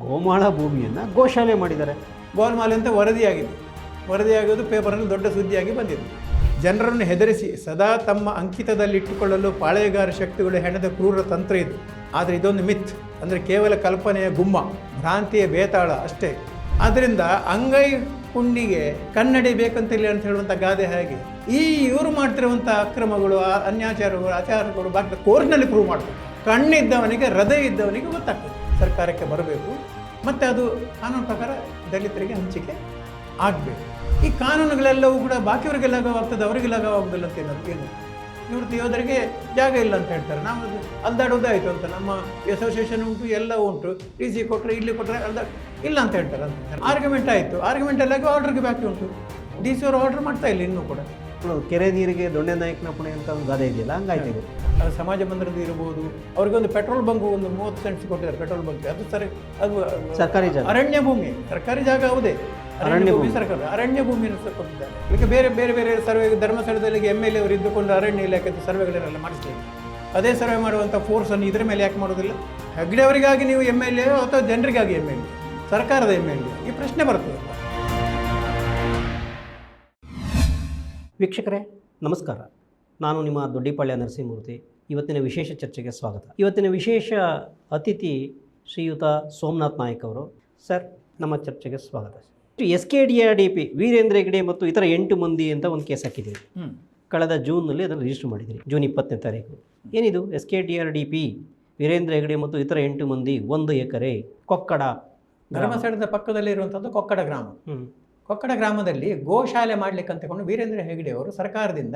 ಗೋಮಾಳ ಭೂಮಿಯನ್ನು ಗೋಶಾಲೆ ಮಾಡಿದ್ದಾರೆ. ಗೋಲ್ಮಾಲೆ ಅಂತ ವರದಿಯಾಗೋದು ಪೇಪರಲ್ಲಿ ದೊಡ್ಡ ಸುದ್ದಿಯಾಗಿ ಬಂದಿದೆ. ಜನರನ್ನು ಹೆದರಿಸಿ ಸದಾ ತಮ್ಮ ಅಂಕಿತದಲ್ಲಿಟ್ಟುಕೊಳ್ಳಲು ಪಾಳೆಯಗಾರ ಶಕ್ತಿಗಳು ಹೆಣೆದ ಕ್ರೂರ ತಂತ್ರ ಇದು. ಆದರೆ ಇದೊಂದು ಮಿತ್, ಅಂದರೆ ಕೇವಲ ಕಲ್ಪನೆಯ ಗುಮ್ಮ, ಭ್ರಾಂತಿಯ ಬೇತಾಳ ಅಷ್ಟೇ. ಆದ್ದರಿಂದ ಅಂಗೈ ಹುಣ್ಣಿಗೆ ಕನ್ನಡಿ ಬೇಕಂತಿಲ್ಲ ಅಂತ ಹೇಳುವಂಥ ಗಾದೆ ಹಾಗೆ ಇವರು ಮಾಡ್ತಿರುವಂಥ ಅಕ್ರಮಗಳು, ಅನ್ಯಾಚಾರಗಳು, ಆಚಾರಗಳು ಬಾಕಿ ಕೋರ್ಟ್ನಲ್ಲಿ ಪ್ರೂವ್ ಮಾಡ್ತಾರೆ. ಕಣ್ಣಿದ್ದವನಿಗೆ, ಹೃದಯ ಇದ್ದವನಿಗೆ ಗೊತ್ತಾಗ್ತದೆ. ಸರ್ಕಾರಕ್ಕೆ ಬರಬೇಕು ಮತ್ತು ಅದು ಕಾನೂನು ಪ್ರಕಾರ ದಲಿತರಿಗೆ ಹಂಚಿಕೆ ಆಗಬೇಕು. ಈ ಕಾನೂನುಗಳೆಲ್ಲವೂ ಕೂಡ ಬಾಕಿಯವರಿಗೆ ಲಾಗವಾಗ್ತದೆ, ಅವರಿಗೆ ಲಾಗವಾಗೋದಿಲ್ಲ ಅಂತ ಏನು ನಿವೃತ್ತಿ ಯೋಧರಿಗೆ ಜಾಗ ಇಲ್ಲ ಅಂತ ಹೇಳ್ತಾರೆ. ನಾವು ಅಲ್ದಾಡೋದಾಯಿತು ಅಂತ ನಮ್ಮ ಅಸೋಸಿಯೇಷನ್ ಉಂಟು, ಎಲ್ಲ ಉಂಟು, ಟಿ ಸಿ ಕೊಟ್ಟರೆ ಇಲ್ಲಿ ಕೊಟ್ಟರೆ ಇಲ್ಲ ಅಂತ ಹೇಳ್ತಾರೆ. ಆರ್ಗ್ಯುಮೆಂಟ್ ಆಯಿತು, ಆರ್ಗ್ಯುಮೆಂಟಲ್ಲಾಗಿ ಆರ್ಡ್ರಿಗೆ ಬಾಕಿ ಉಂಟು. ಡಿ ಸಿ ಅವರು ಆರ್ಡರ್ ಮಾಡ್ತಾ ಇಲ್ಲ ಇನ್ನೂ ಕೂಡ. ಕೆರೆ ನೀರಿಗೆ ದೊಣ್ಣೆ ನಾಯಕನ ಪುಣೆ ಅಂತ ಒಂದು ಗಾದೆ ಇದೆಯಲ್ಲ, ಹಂಗಾಯ್ತು. ಸಮಾಜ ಮಂದಿರದ್ದು ಇರ್ಬೋದು, ಅವ್ರಿಗೆ ಒಂದು ಪೆಟ್ರೋಲ್ ಬಂಕ್ ಒಂದು 30 ಸೆಂಟ್ಸ್ ಕೊಟ್ಟಿದ್ದಾರೆ ಪೆಟ್ರೋಲ್ ಬಂಕ್. ಅದು ಸರಿ, ಅದು ಸರ್ಕಾರಿ ಜಾಗ, ಅರಣ್ಯ ಭೂಮಿ, ಸರ್ಕಾರಿ ಜಾಗ ಹೌದೇ, ಅರಣ್ಯ ಭೂಮಿ ಸರ್ಕಾರ ಅರಣ್ಯ ಭೂಮಿಯನ್ನು ಕೊಟ್ಟಿದ್ದಾರೆ. ಈಗ ಬೇರೆ ಬೇರೆ ಬೇರೆ ಸರ್ವೆ, ಧರ್ಮಸ್ಥಳದಲ್ಲಿ MLA ಅವರು ಇದ್ದುಕೊಂಡು ಅರಣ್ಯ ಇಲಾಖೆ ಸರ್ವೆಗಳೆಲ್ಲ ಮಾಡಿಸ್ಲಿಲ್ಲ. ಅದೇ ಸರ್ವೆ ಮಾಡುವಂಥ ಫೋರ್ಸನ್ನು ಇದರ ಮೇಲೆ ಯಾಕೆ ಮಾಡೋದಿಲ್ಲ? ಹೆಗ್ಡೆ ಅವರಿಗಾಗಿ ನೀವು MLA ಅಥವಾ ಜನರಿಗಾಗಿ MLA, ಸರ್ಕಾರದ MLA, ಈ ಪ್ರಶ್ನೆ ಬರ್ತದೆ. ವೀಕ್ಷಕರೇ ನಮಸ್ಕಾರ, ನಾನು ನಿಮ್ಮ ದೊಡ್ಡಿಪಾಳ್ಯ ನರಸಿಂಹಮೂರ್ತಿ. ಇವತ್ತಿನ ವಿಶೇಷ ಚರ್ಚೆಗೆ ಸ್ವಾಗತ. ಇವತ್ತಿನ ವಿಶೇಷ ಅತಿಥಿ ಶ್ರೀಯುತ ಸೋಮನಾಥ್ ನಾಯಕ್ ಅವರು. ಸರ್, ನಮ್ಮ ಚರ್ಚೆಗೆ ಸ್ವಾಗತ. SKDRDP ವೀರೇಂದ್ರ ಹೆಗ್ಡೆ ಮತ್ತು ಇತರ 8 ಮಂದಿ ಅಂತ ಒಂದು ಕೇಸ್ ಹಾಕಿದ್ದೀರಿ. ಕಳೆದ ಜೂನ್ನಲ್ಲಿ ಅದನ್ನು ರಿಜಿಸ್ಟರ್ ಮಾಡಿದ್ದೀರಿ, ಜೂನ್ 20ನೇ ತಾರೀಕು. ಏನಿದು SKDRDP ವೀರೇಂದ್ರ ಹೆಗ್ಡೆ ಮತ್ತು ಇತರ 8 ಮಂದಿ 1 ಎಕರೆ ಕೊಕ್ಕಡ, ಧರ್ಮಸ್ಥಳದ ಪಕ್ಕದಲ್ಲಿ ಇರುವಂಥದ್ದು ಕೊಕ್ಕಡ ಗ್ರಾಮ. ಕೊಕ್ಕಡ ಗ್ರಾಮದಲ್ಲಿ ಗೋಶಾಲೆ ಮಾಡಲಿಕ್ಕೆ ಅಂತಕೊಂಡು ವೀರೇಂದ್ರ ಹೆಗ್ಡೆ ಅವರು ಸರ್ಕಾರದಿಂದ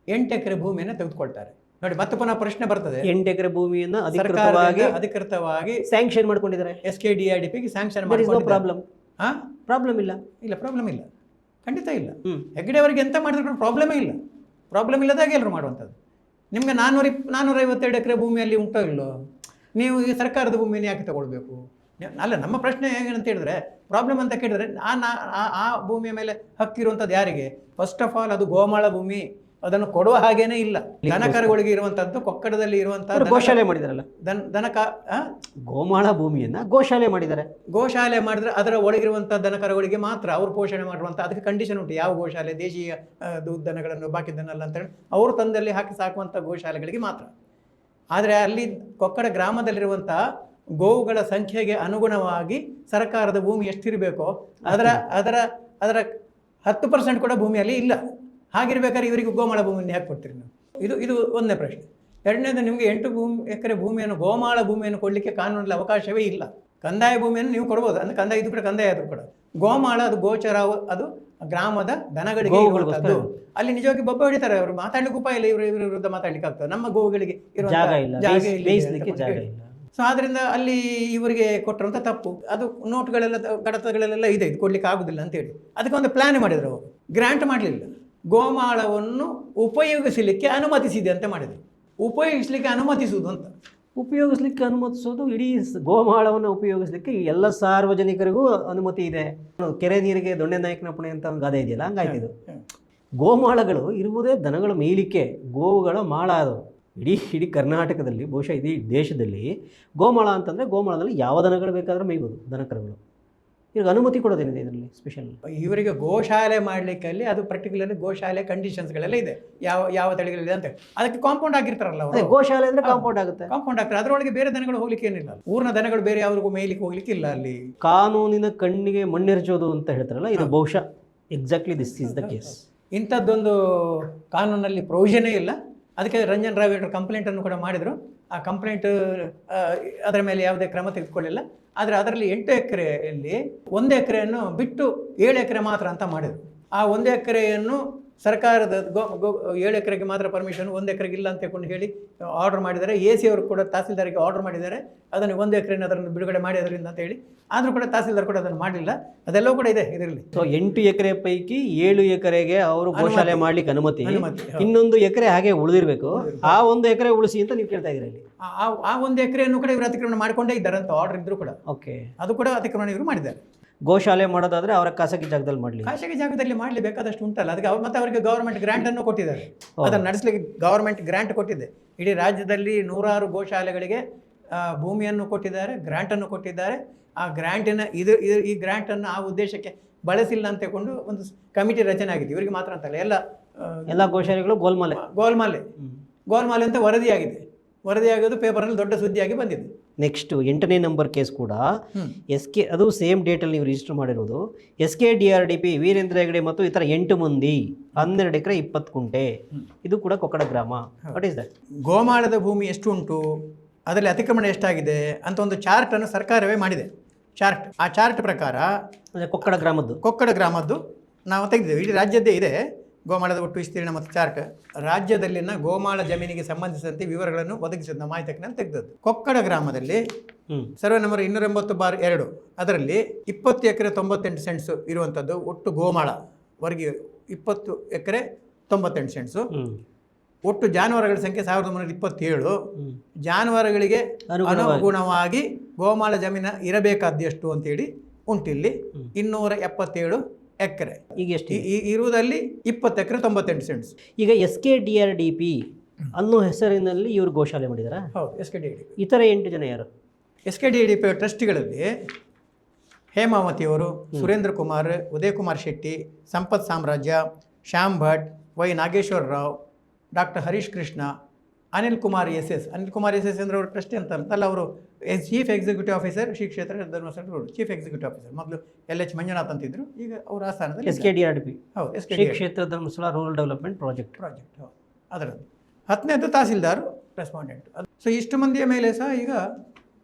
8 ಎಕರೆ ಭೂಮಿಯನ್ನು ತೆಗೆದುಕೊಳ್ತಾರೆ. ನೋಡಿ, ಮತ್ತೆ ಪುನಃ ಪ್ರಶ್ನೆ ಬರ್ತದೆ. 8 ಎಕರೆ ಭೂಮಿಯನ್ನು ಅಧಿಕೃತವಾಗಿ ಸ್ಯಾಂಕ್ಷನ್ ಮಾಡ್ಕೊಂಡಿದ್ದಾರೆ. SKDRDPಗೆ ಸ್ಯಾಂಕ್ಷನ್ ಪ್ರಾಬ್ಲಮ್ ಪ್ರಾಬ್ಲಮ್ ಇಲ್ಲ, ಪ್ರಾಬ್ಲಮ್ ಇಲ್ಲ, ಖಂಡಿತ ಇಲ್ಲ. ಹೆಗ್ಡೆ ಅವರಿಗೆ ಎಂತ ಮಾಡಿದ್ರು ಪ್ರಾಬ್ಲಮೇ ಇಲ್ಲ. ಪ್ರಾಬ್ಲಮ್ ಇಲ್ಲದಾಗೆ ಎಲ್ಲರೂ ಮಾಡುವಂಥದ್ದು. ನಿಮಗೆ 452 ಎಕರೆ ಭೂಮಿಯಲ್ಲಿ ಉಂಟೋ ಇಲ್ಲೋ, ನೀವು ಈ ಸರ್ಕಾರದ ಭೂಮಿಯನ್ನು ಯಾಕೆ ತಗೊಳ್ಬೇಕು? ಅಲ್ಲ, ನಮ್ಮ ಪ್ರಶ್ನೆ ಹೇಗಂತ ಹೇಳಿದ್ರೆ, ಪ್ರಾಬ್ಲಮ್ ಅಂತ ಕೇಳಿದ್ರೆ ಆ ಭೂಮಿಯ ಮೇಲೆ ಹಕ್ಕಿರುವಂಥದ್ದು ಯಾರಿಗೆ? ಫಸ್ಟ್ ಆಫ್ ಆಲ್ ಅದು ಗೋಮಾಳ ಭೂಮಿ, ಅದನ್ನು ಕೊಡುವ ಹಾಗೇನೇ ಇಲ್ಲ. ದನಕರುಗಳಿಗೆ ಇರುವಂಥದ್ದು ಕೊಕ್ಕಡದಲ್ಲಿ ಇರುವಂತಹ ಗೋಶಾಲೆ ಮಾಡಿದಾರಲ್ಲ, ಗೋಮಾಳ ಭೂಮಿಯನ್ನ ಗೋಶಾಲೆ ಮಾಡಿದ್ದಾರೆ. ಗೋಶಾಲೆ ಮಾಡಿದ್ರೆ ಅದರ ಒಳಗಿರುವಂಥ ದನಕರುಗಳಿಗೆ ಮಾತ್ರ ಅವರು ಪೋಷಣೆ ಮಾಡುವಂಥ, ಅದಕ್ಕೆ ಕಂಡೀಷನ್ ಉಂಟು. ಯಾವ ಗೋಶಾಲೆ ದೇಶೀಯ ದನಗಳನ್ನು, ಬಾಕಿ ದನಲ್ಲ ಅಂತ ಹೇಳಿ ಅವರು ತಂದಲ್ಲಿ ಹಾಕಿ ಸಾಕುವಂಥ ಗೋಶಾಲೆಗಳಿಗೆ ಮಾತ್ರ. ಆದರೆ ಅಲ್ಲಿ ಕೊಕ್ಕಡ ಗ್ರಾಮದಲ್ಲಿರುವಂಥ ಗೋವುಗಳ ಸಂಖ್ಯೆಗೆ ಅನುಗುಣವಾಗಿ ಸರ್ಕಾರದ ಭೂಮಿ ಎಷ್ಟಿರಬೇಕೋ ಅದರ 10% ಕೂಡ ಭೂಮಿಯಲ್ಲಿ ಇಲ್ಲ. ಹಾಗಿರ್ಬೇಕಾದ್ರೆ ಇವರಿಗೆ ಗೋಮಾಳ ಭೂಮಿಯನ್ನು ಯಾಕೆ ಕೊಡ್ತೀರಿ ನೀವು? ಇದು ಒಂದನೇ ಪ್ರಶ್ನೆ. ಎರಡನೇದು, ನಿಮಗೆ 8 ಎಕರೆ ಭೂಮಿಯನ್ನು, ಗೋಮಾಳ ಭೂಮಿಯನ್ನು ಕೊಡಲಿಕ್ಕೆ ಕಾನೂನಲ್ಲಿ ಅವಕಾಶವೇ ಇಲ್ಲ. ಕಂದಾಯ ಭೂಮಿಯನ್ನು ನೀವು ಕೊಡ್ಬೋದು, ಅಂದರೆ ಕಂದಾಯ ಇದು ಕೂಡ ಕಂದಾಯ ಆದರೂ ಕೂಡ. ಗೋಮಾಳ ಅದು ಗೋಚರ, ಅದು ಗ್ರಾಮದ ದನಗಳಿಗೆ ಇರುವಂಥದ್ದು. ಅಲ್ಲಿ ನಿಜವಾಗಿ ಬೊಬ್ಬ ಹೊಡಿತಾರೆ ಅವರು, ಮಾತಾಡ್ಲಿಕ್ಕೆ ಉಪಾಯ ಇಲ್ಲ. ಇವ್ರ ವಿರುದ್ಧ ಮಾತಾಡ್ಲಿಕ್ಕೆ ಆಗ್ತದೆ. ನಮ್ಮ ಗೋವುಗಳಿಗೆ ಇರುವ ಜಾಗ ಇಲ್ಲ. ಸೊ ಆದ್ದರಿಂದ ಅಲ್ಲಿ ಇವರಿಗೆ ಕೊಟ್ಟರಂಥ ತಪ್ಪು. ಅದು ನೋಟ್ಗಳೆಲ್ಲ, ಕಡತಗಳೆಲ್ಲ ಇದೆ, ಇದು ಕೊಡ್ಲಿಕ್ಕೆ ಆಗುದಿಲ್ಲ ಅಂತೇಳಿ ಅದಕ್ಕೆ ಒಂದು ಪ್ಲಾನ್ ಮಾಡಿದ್ರು ಅವರು. ಗ್ರಾಂಟ್ ಮಾಡಲಿಲ್ಲ, ಗೋಮಾಳವನ್ನು ಉಪಯೋಗಿಸಲಿಕ್ಕೆ ಅನುಮತಿಸಿದೆ ಅಂತ ಮಾಡಿದರು. ಉಪಯೋಗಿಸಲಿಕ್ಕೆ ಅನುಮತಿಸುವುದು ಅಂತ, ಉಪಯೋಗಿಸ್ಲಿಕ್ಕೆ ಅನುಮತಿಸೋದು, ಇಡೀ ಗೋಮಾಳವನ್ನು ಉಪಯೋಗಿಸ್ಲಿಕ್ಕೆ ಎಲ್ಲ ಸಾರ್ವಜನಿಕರಿಗೂ ಅನುಮತಿ ಇದೆ. ಕೆರೆ ನೀರಿಗೆ ದೊಣ್ಣೆ ನಾಯಕನ ಪುಣೆ ಅಂತ ಒಂದು ಗಾದೆ ಇದೆಯಲ್ಲ, ಹಂಗಾಯ್ತಿದು. ಗೋಮಾಳಗಳು ಇರುವುದೇ ದನಗಳ ಮೇಲಿಕೆ, ಗೋವುಗಳ ಮಾಳ. ಅದು ಇಡೀ ಕರ್ನಾಟಕದಲ್ಲಿ, ಬಹುಶಃ ಇಡೀ ದೇಶದಲ್ಲಿ ಗೋಮಾಳ ಅಂತಂದರೆ ಗೋಮಾಳದಲ್ಲಿ ಯಾವ ದನಗಳು ಬೇಕಾದರೂ ಮೇಯ್ಬೋದು, ದನಕರುಗಳು. ಈಗ ಅನುಮತಿ ಕೊಡೋದೇನಿದೆ ಇದರಲ್ಲಿ ಸ್ಪೆಷಲ್? ಇವರಿಗೆ ಗೋಶಾಲೆ ಮಾಡಲಿಕ್ಕೆ ಅಲ್ಲಿ ಅದು ಪರ್ಟಿಕ್ಯುಲರ್ಲಿ ಗೋಶಾಲೆ ಕಂಡೀಷನ್ಸ್ಗಳೆಲ್ಲ ಇದೆ, ಯಾವ ತಳಿಗಳಿದೆ ಅಂತ. ಅದಕ್ಕೆ ಕಾಂಪೌಂಡ್ ಆಗಿರ್ತಾರಲ್ಲ ಅವರು. ಗೋಶಾಲೆ ಅಂದರೆ ಕಾಂಪೌಂಡ್ ಆಗುತ್ತೆ, ಕಾಂಪೌಂಡ್ ಆಗ್ತಾರೆ. ಅದರೊಳಗೆ ಬೇರೆ ದನಗಳು ಹೋಗ್ಲಿಕ್ಕೆ ಏನಿಲ್ಲ, ಊರಿನ ದನಗಳು ಬೇರೆ ಯಾವ್ರಿಗೂ ಮೇಯ್ಲಿಕ್ಕೆ ಹೋಗ್ಲಿಕ್ಕೆ ಇಲ್ಲ. ಅಲ್ಲಿ ಕಾನೂನಿನ ಕಣ್ಣಿಗೆ ಮಣ್ಣೆರಚೋದು ಅಂತ ಹೇಳ್ತಾರಲ್ಲ, ಇದು ಬಹುಶಃ exactly this is the case. ಇಂಥದ್ದೊಂದು ಕಾನೂನಲ್ಲಿ ಪ್ರೊವಿಷನೇ ಇಲ್ಲ. ಅದಕ್ಕೆ ರಂಜನ್ ರಾವ್ ಅವರು ಕಂಪ್ಲೇಂಟನ್ನು ಕೂಡ ಮಾಡಿದರು. ಆ ಕಂಪ್ಲೇಂಟ್ ಅದರ ಮೇಲೆ ಯಾವುದೇ ಕ್ರಮ ತೆಗೆದುಕೊಳ್ಳಿಲ್ಲ. ಆದರೆ ಅದರಲ್ಲಿ 8 ಎಕರೆಯಲ್ಲಿ 1 ಎಕರೆಯನ್ನು ಬಿಟ್ಟು 7 ಎಕರೆ ಮಾತ್ರ ಅಂತ ಮಾಡಿದರು. ಆ 1 ಎಕರೆಯನ್ನು ಸರ್ಕಾರದ 7 ಎಕರೆಗೆ ಮಾತ್ರ ಪರ್ಮಿಷನ್, 1 ಎಕರೆಗೆ ಇಲ್ಲ ಅಂತ ಕೊಂಡು ಹೇಳಿ ಆರ್ಡರ್ ಮಾಡಿದ್ದಾರೆ. AC ಅವರು ಕೂಡ ತಹಸೀಲ್ದಾರಿಗೆ ಆರ್ಡರ್ ಮಾಡಿದ್ದಾರೆ, ಅದನ್ನು 1 ಎಕರೆಯನ್ನು ಅದನ್ನು ಬಿಡುಗಡೆ ಮಾಡಿ ಅದರಿಂದ ಅಂತ ಹೇಳಿ. ಆದರೂ ಕೂಡ ತಹಸೀಲ್ದಾರ್ ಕೂಡ ಅದನ್ನು ಮಾಡಲಿಲ್ಲ. ಅದೆಲ್ಲವೂ ಕೂಡ ಇದೆ ಇದರಲ್ಲಿ. ಸೊ 8 ಎಕರೆ ಪೈಕಿ 7 ಎಕರೆಗೆ ಅವರು ಗೋಶಾಲೆ ಮಾಡ್ಲಿಕ್ಕೆ ಅನುಮತಿ, ಇನ್ನೊಂದು ಎಕರೆ ಹಾಗೆ ಉಳಿದಿರಬೇಕು. ಆ 1 ಎಕರೆ ಉಳಿಸಿ ಅಂತ ನೀವು ಕೇಳ್ತಾ ಇದ್ದೀರಿ. ಆ 1 ಎಕರೆಯನ್ನು ಕೂಡ ಇವರು ಅತಿಕ್ರಮಣ ಮಾಡಿಕೊಂಡೇ ಇದ್ದಾರೆ ಅಂತ ಆರ್ಡರ್ ಇದ್ರು ಕೂಡ. ಓಕೆ, ಅದು ಕೂಡ ಅತಿಕ್ರಮಣ ಇವರು ಮಾಡಿದ್ದಾರೆ. ಗೋಶಾಲೆ ಮಾಡೋದಾದ್ರೆ ಅವರ ಖಾಸಗಿ ಜಾಗದಲ್ಲಿ ಮಾಡಲಿ, ಖಾಸಗಿ ಜಾಗದಲ್ಲಿ ಮಾಡಲಿ, ಬೇಕಾದಷ್ಟು ಉಂಟಲ್ಲ. ಅದಕ್ಕೆ ಮತ್ತೆ ಅವರಿಗೆ ಗೌರ್ಮೆಂಟ್ ಗ್ರಾಂಟನ್ನು ಕೊಟ್ಟಿದ್ದಾರೆ. ಅದನ್ನು ನಡೆಸಲಿಕ್ಕೆ ಗೌರ್ಮೆಂಟ್ ಗ್ರಾಂಟ್ ಕೊಟ್ಟಿದೆ. ಇಡೀ ರಾಜ್ಯದಲ್ಲಿ 100 ಗೋಶಾಲೆಗಳಿಗೆ ಭೂಮಿಯನ್ನು ಕೊಟ್ಟಿದ್ದಾರೆ, ಗ್ರಾಂಟನ್ನು ಕೊಟ್ಟಿದ್ದಾರೆ. ಆ ಗ್ರ್ಯಾಂಟಿನ ಈ ಗ್ರ್ಯಾಂಟನ್ನು ಆ ಉದ್ದೇಶಕ್ಕೆ ಬಳಸಿಲ್ಲ ಅಂತ ತಗೊಂಡು ಒಂದು ಕಮಿಟಿ ರಚನೆ ಆಗಿದೆ. ಇವರಿಗೆ ಮಾತ್ರ ಅಂತಲ್ಲ, ಎಲ್ಲ ಗೋಶಾಲೆಗಳು ಗೋಲ್ಮಾಲೆ ಅಂತ ವರದಿಯಾಗೋದು ಪೇಪರ್ನಲ್ಲಿ ದೊಡ್ಡ ಸುದ್ದಿಯಾಗಿ ಬಂದಿದೆ. ನೆಕ್ಸ್ಟ್ 8ನೇ ನಂಬರ್ ಕೇಸ್ ಕೂಡ ಅದು ಸೇಮ್ ಡೇಟಲ್ಲಿ ನೀವು ರಿಜಿಸ್ಟರ್ ಮಾಡಿರೋದು. SKDRDP ವೀರೇಂದ್ರ ಹೆಗಡೆ ಮತ್ತು ಇತರ 8 ಮಂದಿ 12 ಎಕರೆ 20 ಕುಂಟೆ. ಇದು ಕೂಡ ಕೊಕ್ಕಡ ಗ್ರಾಮ. What is that? ಗೋಮಾಳದ ಭೂಮಿ ಎಷ್ಟು ಉಂಟು, ಅದರಲ್ಲಿ ಅತಿಕ್ರಮಣ ಎಷ್ಟಾಗಿದೆ ಅಂತ ಒಂದು ಚಾರ್ಟನ್ನು ಸರ್ಕಾರವೇ ಮಾಡಿದೆ. ಆ ಚಾರ್ಟ್ ಪ್ರಕಾರ ಕೊಕ್ಕಡ ಗ್ರಾಮದ್ದು ನಾವು ತೆಗೆದಿದ್ದೇವೆ. ಇಡೀ ರಾಜ್ಯದ್ದೇ ಇದೆ ಗೋಮಾಳದ ಒಟ್ಟು ವಿಸ್ತೀರ್ಣ ಮತ್ತು ಚಾರ್ಟ್. ರಾಜ್ಯದಲ್ಲಿನ ಗೋಮಾಳ ಜಮೀನಿಗೆ ಸಂಬಂಧಿಸಿದಂತೆ ವಿವರಗಳನ್ನು ಒದಗಿಸಿದ ನಮ್ಮ ಮಾಹಿತಿಯನ್ನು ತೆಗೆದದ್ದು. ಕೊಕ್ಕಡ ಗ್ರಾಮದಲ್ಲಿ ಸರ್ವೆ ನಂಬರ್ 280/2 ಅದರಲ್ಲಿ 20 ಎಕರೆ 98 ಸೆಂಟ್ಸ್ ಇರುವಂಥದ್ದು ಒಟ್ಟು ಗೋಮಾಳ ವರ್ಗೀಯ 20 ಎಕರೆ 98 ಸೆಂಟ್ಸು. ಒಟ್ಟು ಜಾನುವಾರುಗಳ ಸಂಖ್ಯೆ 1327. ಜಾನುವಾರುಗಳಿಗೆ ಅನುಗುಣವಾಗಿ ಗೋಮಾಳ ಜಮೀನು ಇರಬೇಕಾದ್ದು ಎಷ್ಟು ಅಂತೇಳಿ ಉಂಟಿಲ್ಲಿ 277 ಎಕರೆ. ಈಗ ಎಷ್ಟು ಇರುವುದಲ್ಲಿ 20 ಎಕರೆ 98 ಸೆಂಟ್ಸ್. ಈಗ SKDRDP ಅನ್ನೋ ಹೆಸರಿನಲ್ಲಿ ಇವರು ಗೋಶಾಲೆ ಮಾಡಿದಾರ? ಹೌದು, SKDRDP. ಇತರ 8 ಜನ ಯಾರು? SKDRDP ಟ್ರಸ್ಟಿಗಳಲ್ಲಿ ಹೇಮಾವತಿಯವರು, Surendra Kumar, Uday Kumar Shetty, Sampath Samrajya, Shyam Bhat, Y Nageshwara Rao, doctor Harish Krishna, Anil Kumar SS ಅಂದರೆ ಅವರು ಟ್ರಸ್ಟಿ ಅಂತಲ್ಲ, ಅವರು ಚೀಫ್ ಎಕ್ಸಿಕ್ಯೂಟಿವ್ ಆಫೀಸರ್ ಶ್ರೀ ಕ್ಷೇತ್ರ Dharmasthala road chief executive officer. ಮೊದಲು LH ಮಂಜುನಾಥ್ ಅಂತಿದ್ರು, ಈಗ ಅವರು ಆ ಸ್ಥಾನದಲ್ಲಿ SKDRDP. ಹೌದು, ಶ್ರೀ ಕ್ಷೇತ್ರ ಧರ್ಮಸ್ಥಳ ರೂರಲ್ ಡೆವಲಪ್ಮೆಂಟ್ ಪ್ರಾಜೆಕ್ಟ್. ಹೌದು, ಅದರದ್ದು 10ನೇದು ತಹಸೀಲ್ದಾರ್ ರೆಸ್ಪಾಂಡೆಂಟ್. ಸೊ ಇಷ್ಟು ಮಂದಿಯ ಮೇಲೆ ಸಹ ಈಗ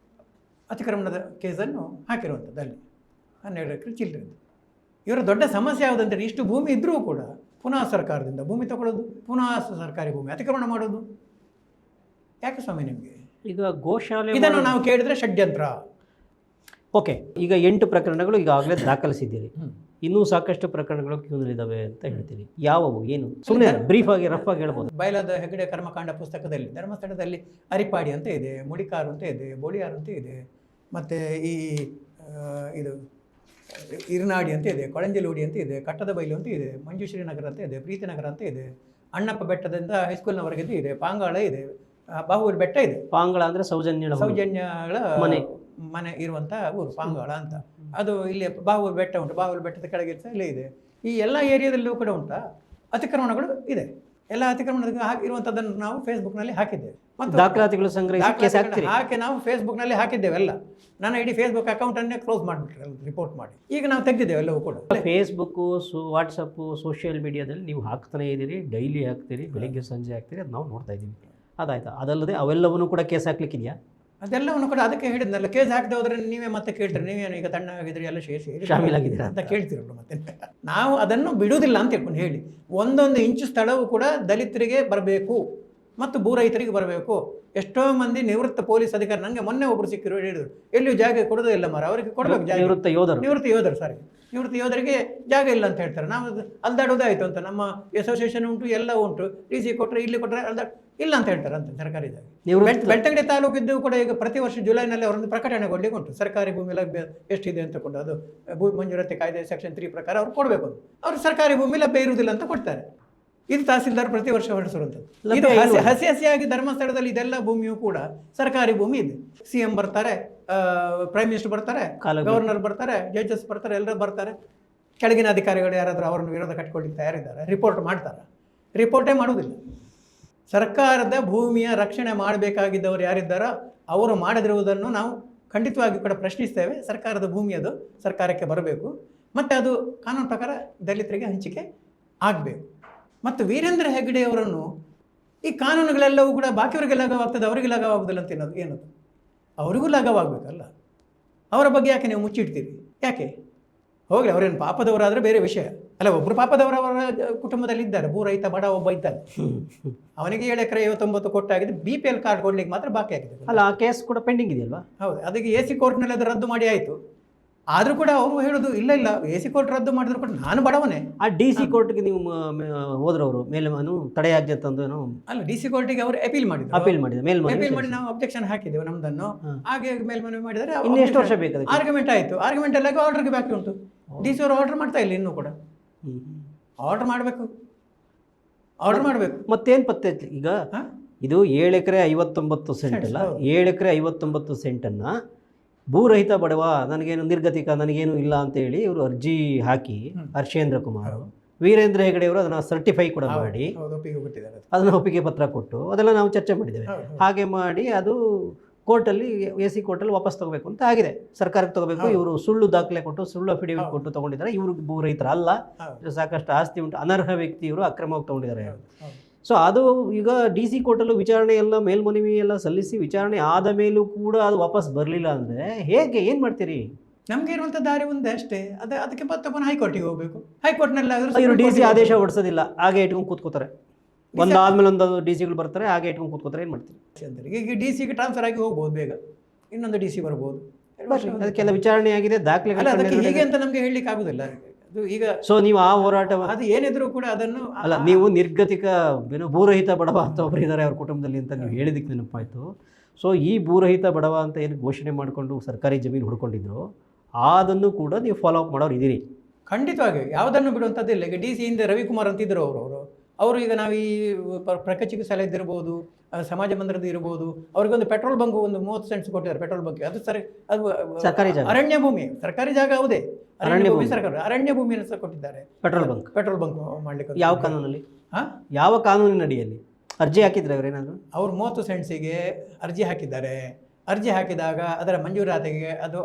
ಅತಿಕ್ರಮಣದ ಕೇಸನ್ನು ಹಾಕಿರುವಂಥದ್ದು ಅಲ್ಲಿ 12 ಎಕರೆ ಚಿಲ್ಲರೆ. ಇವರ ದೊಡ್ಡ ಸಮಸ್ಯೆ ಯಾವುದಂತೇಳಿ, ಇಷ್ಟು ಭೂಮಿ ಇದ್ದರೂ ಕೂಡ ಪುನಃ ಸರ್ಕಾರದಿಂದ ಭೂಮಿ ತಗೊಳ್ಳೋದು, ಪುನಃ ಸರ್ಕಾರಿ ಭೂಮಿ ಅತಿಕ್ರಮಣ ಮಾಡೋದು. ಯಾಕೆ ಸ್ವಾಮಿ ನಿಮಗೆ? ಈಗ ಗೋಶಾಲೆ ಇದನ್ನು ನಾವು ಕೇಳಿದ್ರೆ ಷಡ್ಯಂತ್ರ. ಓಕೆ, ಈಗ 8 ಪ್ರಕರಣಗಳು ಈಗಾಗಲೇ ದಾಖಲಿಸಿದ್ದೀರಿ. ಇನ್ನೂ ಸಾಕಷ್ಟು ಪ್ರಕರಣಗಳು ಕ್ಯೂನಲ್ಲಿದ್ದಾವೆ ಅಂತ ಹೇಳ್ತೀರಿ. ಯಾವುವು, ಏನು? ಸುಮ್ಮನೆ ಬ್ರೀಫ್ ಆಗಿ ರಫ್ ಆಗಿ ಹೇಳ್ಬೋದು. ಬಯಲಾದ ಹೆಗಡೆ ಕರ್ಮಕಾಂಡ ಪುಸ್ತಕದಲ್ಲಿ ಧರ್ಮಸ್ಥಳದಲ್ಲಿ ಅರಿಪಾಡಿ ಅಂತ ಇದೆ, ಮುಡಿಕಾರು ಅಂತ ಇದೆ, ಬೋಳಿಯಾರು ಅಂತ ಇದೆ, ಮತ್ತು ಇದು ಇರ್ನಾಡಿ ಅಂತ ಇದೆ, ಕೊಳಂಜಲೂಡಿ ಅಂತ ಇದೆ, ಕಟ್ಟದ ಬೈಲು ಅಂತ ಇದೆ, ಮಂಜುಶ್ರೀ ನಗರ ಅಂತ ಇದೆ, ಪ್ರೀತಿ ನಗರ ಅಂತ ಇದೆ, ಅಣ್ಣಪ್ಪ ಬೆಟ್ಟದಿಂದ ಹೈಸ್ಕೂಲ್ನವರೆಗೆ ಇದೆ, ಪಾಂಗಾಳ ಇದೆ, ಬಾಹುಬಲಿ ಬೆಟ್ಟ ಇದೆ. ಪಾಂಗಾಳ ಅಂದರೆ ಸೌಜನ್ಯಗಳ ಮನೆ ಇರುವಂಥ ಊರು ಪಾಂಗಾಳ ಅಂತ. ಅದು ಇಲ್ಲಿ ಬಾಹುಬಲಿ ಬೆಟ್ಟ ಉಂಟು, ಬಾಹುಬಲಿ ಬೆಟ್ಟದ ಕೆಳಗೆ ಇಲ್ಲೇ ಇದೆ. ಈ ಎಲ್ಲ ಏರಿಯಾದಲ್ಲೂ ಕೂಡ ಉಂಟಾ ಅತಿಕ್ರಮಣಗಳು ಇದೆ. ಎಲ್ಲ ಅತಿಕ್ರಮಣ ಇರುವಂಥದ್ದನ್ನು ನಾವು ಫೇಸ್ಬುಕ್ನಲ್ಲಿ ಹಾಕಿದ್ದೇವೆ ಮತ್ತು ದಾಖಲಾತಿಗಳು ಸಂಗ್ರಹಿಸಿ ಹಾಕಿ ನಾವು ಫೇಸ್ಬುಕ್ನಲ್ಲಿ ಹಾಕಿದ್ದೇವೆಲ್ಲ. ನನ್ನ ಇಡೀ ಫೇಸ್ಬುಕ್ ಅಕೌಂಟನ್ನೇ ಕ್ಲೋಸ್ ಮಾಡಿಬಿಟ್ರೆ ರಿಪೋರ್ಟ್ ಮಾಡಿ. ಈಗ ನಾವು ತೆಗೆದಿದ್ದೇವೆ ಎಲ್ಲವೂ ಕೂಡ. ಫೇಸ್ಬುಕ್ಕು, ವಾಟ್ಸಪ್ಪು, ಸೋಷಿಯಲ್ ಮೀಡಿಯಾದಲ್ಲಿ ನೀವು ಹಾಕ್ತಾನೆ ಇದ್ದೀರಿ, ಡೈಲಿ ಹಾಕ್ತೀರಿ, ಬೆಳಿಗ್ಗೆ ಸಂಜೆ ಹಾಕ್ತೀರಿ, ಅದು ನಾವು ನೋಡ್ತಾ ಇದ್ದೀವಿ. ಅದಾಯ್ತಾ? ಅದಲ್ಲದೆ ಅವೆಲ್ಲವನ್ನೂ ಕೂಡ ಕೇಸ್ ಹಾಕ್ಲಿಕ್ಕಿದೆಯಾ? ಅದೆಲ್ಲವನ್ನು ಕೂಡ ಅದಕ್ಕೆ ಹೇಳಿದ್ನಲ್ಲ, ಕೇಸ್ ಹಾಕದೆ ಹೋದ್ರೆ ನೀವೇ ಮತ್ತೆ ಕೇಳ್ತೀರಿ, ನೀವೇನು ಈಗ ತಣ್ಣಾಗಿದ್ರಿ ಎಲ್ಲ ಶಾಮೀಲಾಗಿದ್ದೀರಾ ಅಂತ ಕೇಳ್ತೀರಲ್ಲ. ಮತ್ತೆ ನಾವು ಅದನ್ನು ಬಿಡುವುದಿಲ್ಲ ಅಂತ ಹೇಳ್ಕೊಂಡು ಹೇಳಿ, 1 ಇಂಚು ಸ್ಥಳವೂ ಕೂಡ ದಲಿತರಿಗೆ ಬರಬೇಕು ಮತ್ತು ಭೂ ರೈತರಿಗೆ ಬರಬೇಕು. ಎಷ್ಟೋ ಮಂದಿ ನಿವೃತ್ತ ಪೊಲೀಸ್ ಅಧಿಕಾರಿ, ನನಗೆ ಮೊನ್ನೆ ಒಬ್ಬರು ಸಿಕ್ಕಿರು, ಹೇಳಿದರು ಎಲ್ಲಿಯೂ ಜಾಗ ಕೊಡೋದೇ ಇಲ್ಲ ಮಾರ, ಅವರಿಗೆ ಕೊಡಬೇಕು ಜಾಗ. ನಿವೃತ್ತ ಯೋಧರಿಗೆ ಜಾಗ ಇಲ್ಲ ಅಂತ ಹೇಳ್ತಾರೆ. ನಾವು ಅಲ್ದಾಡೋದೇ ಆಯಿತು ಅಂತ, ನಮ್ಮ ಅಸೋಸಿಯೇಷನ್ ಉಂಟು, ಎಲ್ಲ ಉಂಟು, DC ಕೊಟ್ಟರೆ ಇಲ್ಲಿ ಕೊಟ್ಟರೆ ಇಲ್ಲ ಅಂತ ಹೇಳ್ತಾರೆ ಅಂತ ಸರ್ಕಾರಿ ಜಾಗ. ಬೆಳ್ತಂಗಡಿ ತಾಲೂಕಿದ್ದು ಕೂಡ ಈಗ ಪ್ರತಿ ವರ್ಷ ಜುಲೈನಲ್ಲಿ ಅವರೊಂದು ಪ್ರಕಟಣೆ ಕೊಡಲಿಕ್ಕೆ ಉಂಟು, ಸರ್ಕಾರಿ ಭೂಮಿ ಲಭ್ಯ ಎಷ್ಟಿದೆ ಅಂತ ಕೊಂಡು. ಅದು ಭೂ ಮಂಜೂರಾತಿ ಕಾಯ್ದೆ ಸೆಕ್ಷನ್ 3 ಪ್ರಕಾರ ಅವ್ರು ಕೊಡಬೇಕು. ಅವರು ಸರ್ಕಾರಿ ಭೂಮಿ ಲಭ್ಯ ಇರುವುದಿಲ್ಲ ಅಂತ ಕೊಡ್ತಾರೆ. ಇದು ತಹಸೀಲ್ದಾರ್ ಪ್ರತಿ ವರ್ಷ ಹೊರಡಿಸಿರುವಂಥದ್ದು. ಇದು ಹಸಿಯಾಗಿ ಧರ್ಮಸ್ಥಳದಲ್ಲಿ ಇದೆಲ್ಲ ಭೂಮಿಯೂ ಕೂಡ ಸರ್ಕಾರಿ ಭೂಮಿ ಇದೆ. CM ಬರ್ತಾರೆ, ಪ್ರೈಮ್ ಮಿನಿಸ್ಟರ್ ಬರ್ತಾರೆ, ಗವರ್ನರ್ ಬರ್ತಾರೆ, ಜಡ್ಜಸ್ ಬರ್ತಾರೆ, ಎಲ್ಲರೂ ಬರ್ತಾರೆ. ಕೆಳಗಿನ ಅಧಿಕಾರಿಗಳು ಯಾರಾದರೂ ಅವರನ್ನು ವಿರೋಧ ಕಟ್ಕೊಳ್ಳಿಕ್ಕೆ ತಯಾರಿದ್ದಾರೆ, ರಿಪೋರ್ಟ್ ಮಾಡ್ತಾರೆ. ರಿಪೋರ್ಟೇ ಮಾಡುವುದಿಲ್ಲ. ಸರ್ಕಾರದ ಭೂಮಿಯ ರಕ್ಷಣೆ ಮಾಡಬೇಕಾಗಿದ್ದವರು ಯಾರಿದ್ದಾರೋ ಅವರು ಮಾಡದಿರುವುದನ್ನು ನಾವು ಖಂಡಿತವಾಗಿ ಕೂಡ ಪ್ರಶ್ನಿಸ್ತೇವೆ. ಸರ್ಕಾರದ ಭೂಮಿ ಅದು ಸರ್ಕಾರಕ್ಕೆ ಬರಬೇಕು ಮತ್ತು ಅದು ಕಾನೂನು ಪ್ರಕಾರ ದಲಿತರಿಗೆ ಹಂಚಿಕೆ ಆಗಬೇಕು. ಮತ್ತು ವೀರೇಂದ್ರ ಹೆಗ್ಗಡೆಯವರನ್ನು ಈ ಕಾನೂನುಗಳೆಲ್ಲವೂ ಕೂಡ ಬಾಕಿಯವರಿಗೆ ಲಾಘವಾಗ್ತದೆ, ಅವರಿಗೆ ಲಾಘವಾಗುವುದಿಲ್ಲ ಅಂತ ಏನದು ಏನದು ಅವರಿಗೂ ಲಾಘವಾಗಬೇಕಲ್ಲ. ಅವರ ಬಗ್ಗೆ ಯಾಕೆ ನೀವು ಮುಚ್ಚಿಡ್ತೀರಿ? ಯಾಕೆ? ಹೋಗಲಿ, ಅವರೇನು ಪಾಪದವರಾದರೆ ಬೇರೆ ವಿಷಯ ಅಲ್ಲ. ಒಬ್ಬರು ಪಾಪದವರವರ ಕುಟುಂಬದಲ್ಲಿ ಇದ್ದಾರೆ, ಭೂ ರೈತ ಬಡ ಒಬ್ಬ ಇದ್ದಾನೆ, ಅವನಿಗೆ 7 ಎಕರೆ 59 ಕೊಟ್ಟಾಗಿದೆ. BPL ಕಾರ್ಡ್ ಕೊಡ್ಲಿಕ್ಕೆ ಮಾತ್ರ ಬಾಕಿ ಆಗಿದೆ ಅಲ್ಲ. ಆ ಕೇಸ್ ಕೂಡ ಪೆಂಡಿಂಗ್ ಇದೆಯಲ್ವಾ? ಹೌದು, ಅದಕ್ಕೆ AC ಕೋರ್ಟ್ನಲ್ಲಿ ಅದು ರದ್ದು ಮಾಡಿ ಆಯಿತು. ಆದರೂ ಕೂಡ ಅವರು ಹೇಳೋದು ಇಲ್ಲ AC ಕೋರ್ಟ್ ರದ್ದು ಮಾಡಿದ್ರು ಕೂಡ ನಾನು ಬಡವನೇ. ಆ DC ಕೋರ್ಟ್ಗೆ ನೀವು ಹೋದ್ರವರು ಮೇಲೆ ತಡೆಯಾಜ್ಞೆ ತಂದು ಅಲ್ಲ, DC ಕೋರ್ಟಿಗೆ ಅವರು ಅಪೀಲ್ ಮಾಡಿದ್ರು. ಅಪೀಲ್ ಮಾಡಿ ನಾವು ಅಬ್ಜೆಕ್ಷನ್ ಹಾಕಿದ್ದೇವೆ ನಮ್ದನ್ನು. ಹಾಗೆ ಮೇಲ್ಮನವಿ ಮಾಡಿದರೆ ಇನ್ನು ಎಷ್ಟು ವರ್ಷ ಬೇಕಾದ್ರೆ ಆರ್ಗ್ಯುಮೆಂಟ್ ಆಯಿತು. ಆರ್ಗ್ಯುಮೆಂಟ್ ಎಲ್ಲ ಆರ್ಡರ್ಗೆ ಬಾಕಿ ಉಂಟು. DC ಅವರು ಆರ್ಡರ್ ಮಾಡ್ತಾ ಇಲ್ಲ ಇನ್ನೂ ಕೂಡ. ಆರ್ಡರ್ ಮಾಡಬೇಕು. ಮತ್ತೇನು ಪತ್ತೆ ಈಗ? ಇದು 7 ಎಕರೆ 59 ಸೆಂಟ್ ಅಲ್ಲ, 7 ಎಕರೆ 59 ಸೆಂಟನ್ನು ಭೂರಹಿತ ಬಡವ, ನನಗೇನು ನಿರ್ಗತಿಕ, ನನಗೇನು ಇಲ್ಲ ಅಂತೇಳಿ ಇವರು ಅರ್ಜಿ ಹಾಕಿ ಹರ್ಷೇಂದ್ರ ಕುಮಾರ್, ವೀರೇಂದ್ರ ಹೆಗಡೆ ಅವರು ಅದನ್ನು ಸರ್ಟಿಫೈ ಕೂಡ ಮಾಡಿ ಅದನ್ನು ಒಪ್ಪಿಗೆ ಪತ್ರ ಕೊಟ್ಟು ಅದೆಲ್ಲ ನಾವು ಚರ್ಚೆ ಮಾಡಿದ್ದೇವೆ. ಹಾಗೆ ಮಾಡಿ ಅದು ಕೋರ್ಟಲ್ಲಿ AC ಕೋರ್ಟಲ್ಲಿ ವಾಪಸ್ ತಗೋಬೇಕು ಅಂತ ಆಗಿದೆ, ಸರ್ಕಾರಕ್ಕೆ ತಗೋಬೇಕು. ಇವರು ಸುಳ್ಳು ದಾಖಲೆ ಕೊಟ್ಟು ಸುಳ್ಳು ಅಫಿಡೇವಿಟ್ ಕೊಟ್ಟು ತಗೊಂಡಿದ್ದಾರೆ. ಇವರು ಭೂರಹಿತರ ಅಲ್ಲ, ಸಾಕಷ್ಟು ಆಸ್ತಿ ಉಂಟು, ಅನರ್ಹ ವ್ಯಕ್ತಿ ಇವರು ಅಕ್ರಮವಾಗಿ ತಗೊಂಡಿದ್ದಾರೆ. ಸೊ ಅದು ಈಗ DC ಕೋರ್ಟಲ್ಲೂ ವಿಚಾರಣೆ ಎಲ್ಲ ಮೇಲ್ಮನವಿ ಎಲ್ಲ ಸಲ್ಲಿಸಿ ವಿಚಾರಣೆ ಆದ ಮೇಲೂ ಕೂಡ ಅದು ವಾಪಸ್ ಬರಲಿಲ್ಲ ಅಂದರೆ ಹೇಗೆ, ಏನು ಮಾಡ್ತೀರಿ? ನಮ್ಗೆ ಇರುವಂಥ ದಾರಿ ಒಂದೇ ಅಷ್ಟೇ, ಅದಕ್ಕೆ ತಗೊಂಡು ಹೈಕೋರ್ಟಿಗೆ ಹೋಗಬೇಕು. ಹೈಕೋರ್ಟ್ನಲ್ಲಿ ಇವರು DC ಆದೇಶ ಹೊಡಿಸೋದಿಲ್ಲ, ಹಾಗೆ ಇಟ್ಕೊಂಡು ಕೂತ್ಕೋತಾರೆ. ಒಂದಾದ್ಮೇಲೆ ಒಂದು DCಗಳು ಬರ್ತಾರೆ, ಹಾಗೆ ಇಟ್ಕೊಂಡು ಕೂತ್ಕೋತಾರೆ. ಏನು ಮಾಡ್ತೀವಿ ಅಂತಾರೆ? ಈಗ DCಗೆ ಟ್ರಾನ್ಸ್ಫರ್ ಆಗಿ ಹೋಗ್ಬೋದು, ಬೇಗ ಇನ್ನೊಂದು DC ಬರ್ಬೋದು. ಅದಕ್ಕೆಲ್ಲ ವಿಚಾರಣೆ ಆಗಿದೆ, ದಾಖಲೆ ಅದಕ್ಕೆ ಹೀಗೆ ಅಂತ ನಮಗೆ ಹೇಳಲಿಕ್ಕೆ ಆಗುದಿಲ್ಲ. ಅದು ಈಗ ಸೊ ನೀವು ಆ ಹೋರಾಟ ಅದು ಏನಿದ್ರು ಕೂಡ ಅದನ್ನು ಅಲ್ಲ, ನೀವು ನಿರ್ಗತಿಕ ಭೂರಹಿತ ಬಡವ ಅಂತ ಒಬ್ಬರು ಇದ್ದಾರೆ ಅವ್ರ ಕುಟುಂಬದಲ್ಲಿ ಅಂತ ನೀವು ಹೇಳಿದಕ್ಕೆ ನೆನಪಾಯಿತು. ಸೊ ಈ ಭೂರಹಿತ ಬಡವ ಅಂತ ಏನು ಘೋಷಣೆ ಮಾಡಿಕೊಂಡು ಸರ್ಕಾರಿ ಜಮೀನು ಹುಡ್ಕೊಂಡಿದ್ರು ಅದನ್ನು ಕೂಡ ನೀವು ಫಾಲೋ ಅಪ್ ಮಾಡೋರು ಇದ್ದೀರಿ? ಖಂಡಿತವಾಗಿ, ಯಾವುದನ್ನು ಬಿಡುವಂಥದ್ದಿಲ್ಲ. ಈಗ DC ಹಿಂದೆ ರವಿಕುಮಾರ್ ಅಂತಿದ್ರು ಅವರು ಈಗ ನಾವು ಈ ಪ್ರಕಚಿಕಿತ್ಸಾಲಯದ್ದು ಇರ್ಬೋದು, ಸಮಾಜ ಮಂದಿರದ್ದು ಇರ್ಬೋದು, ಅವ್ರಿಗೊಂದು ಪೆಟ್ರೋಲ್ ಬಂಕ್ ಒಂದು 30 ಸೆಂಟ್ಸ್ ಕೊಟ್ಟಿದ್ದಾರೆ ಪೆಟ್ರೋಲ್ ಬಂಕ್. ಅದು ಅದು ಸರ್ಕಾರಿ ಜಾಗ, ಅರಣ್ಯ ಭೂಮಿ, ಸರ್ಕಾರಿ ಜಾಗ ಯಾವುದೇ ಅರಣ್ಯ ಭೂಮಿ, ಸರ್ಕಾರ ಅರಣ್ಯ ಭೂಮಿಯನ್ನು ಸಹ ಕೊಟ್ಟಿದ್ದಾರೆ ಪೆಟ್ರೋಲ್ ಬಂಕ್ ಮಾಡಲಿಕ್ಕೆ. ಯಾವ ಕಾನೂನಲ್ಲಿ, ಯಾವ ಕಾನೂನಿನ ಅಡಿಯಲ್ಲಿ ಅರ್ಜಿ ಹಾಕಿದ್ರೆ ಅವರೇನಾದ್ರು? ಅವರು 30 ಸೆಂಟ್ಸಿಗೆ ಅರ್ಜಿ ಹಾಕಿದ್ದಾರೆ. ಅರ್ಜಿ ಹಾಕಿದಾಗ ಅದರ ಮಂಜೂರಾತಿಗೆ ಅದು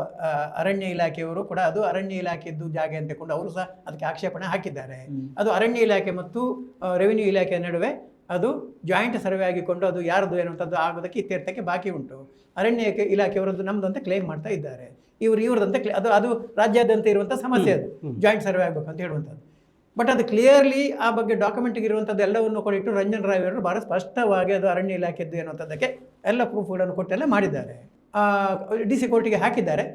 ಅರಣ್ಯ ಇಲಾಖೆಯವರು ಕೂಡ ಅದು ಅರಣ್ಯ ಇಲಾಖೆದ್ದು ಜಾಗ ಅಂತಕೊಂಡು ಅವರು ಸಹ ಅದಕ್ಕೆ ಆಕ್ಷೇಪಣೆ ಹಾಕಿದ್ದಾರೆ. ಅದು ಅರಣ್ಯ ಇಲಾಖೆ ಮತ್ತು ರೆವಿನ್ಯೂ ಇಲಾಖೆಯ ನಡುವೆ ಅದು ಜಾಯಿಂಟ್ ಸರ್ವೆ ಆಗಿಕೊಂಡು ಅದು ಯಾರದು ಎನ್ನುವಂಥದ್ದು ಆಗೋದಕ್ಕೆ ಇತ್ಯರ್ಥಕ್ಕೆ ಬಾಕಿ ಉಂಟು. ಅರಣ್ಯ ಇಲಾಖೆಯವರದ್ದು ನಮ್ಮದು ಅಂತ ಕ್ಲೇಮ್ ಮಾಡ್ತಾ ಇದ್ದಾರೆ. ಇವ್ರದಂತ ಅದು ರಾಜ್ಯಾದ್ಯಂತ ಇರುವಂಥ ಸಮಸ್ಯೆ, ಅದು ಜಾಯಿಂಟ್ ಸರ್ವೆ ಆಗಬೇಕು ಅಂತ ಹೇಳುವಂಥದ್ದು. ಬಟ್ ಅದು ಕ್ಲಿಯರ್ಲಿ ಆ ಬಗ್ಗೆ ಡಾಕ್ಯುಮೆಂಟ್ಗೆ ಇರುವಂಥದ್ದು ಎಲ್ಲವನ್ನು ಕೊಟ್ಟಿಟ್ಟು ರಂಜನ್ ರಾಯ್ ಅವರು ಭಾಳ ಸ್ಪಷ್ಟವಾಗಿ ಅದು ಅರಣ್ಯ ಇಲಾಖೆದ್ದು ಎನ್ನುವಂಥದ್ದಕ್ಕೆ ಎಲ್ಲ ಪ್ರೂಫ್ಗಳನ್ನು ಕೊಟ್ಟೆಲ್ಲ ಮಾಡಿದ್ದಾರೆ. DC ಕೋರ್ಟಿಗೆ ಹಾಕಿದ್ದಾರೆ.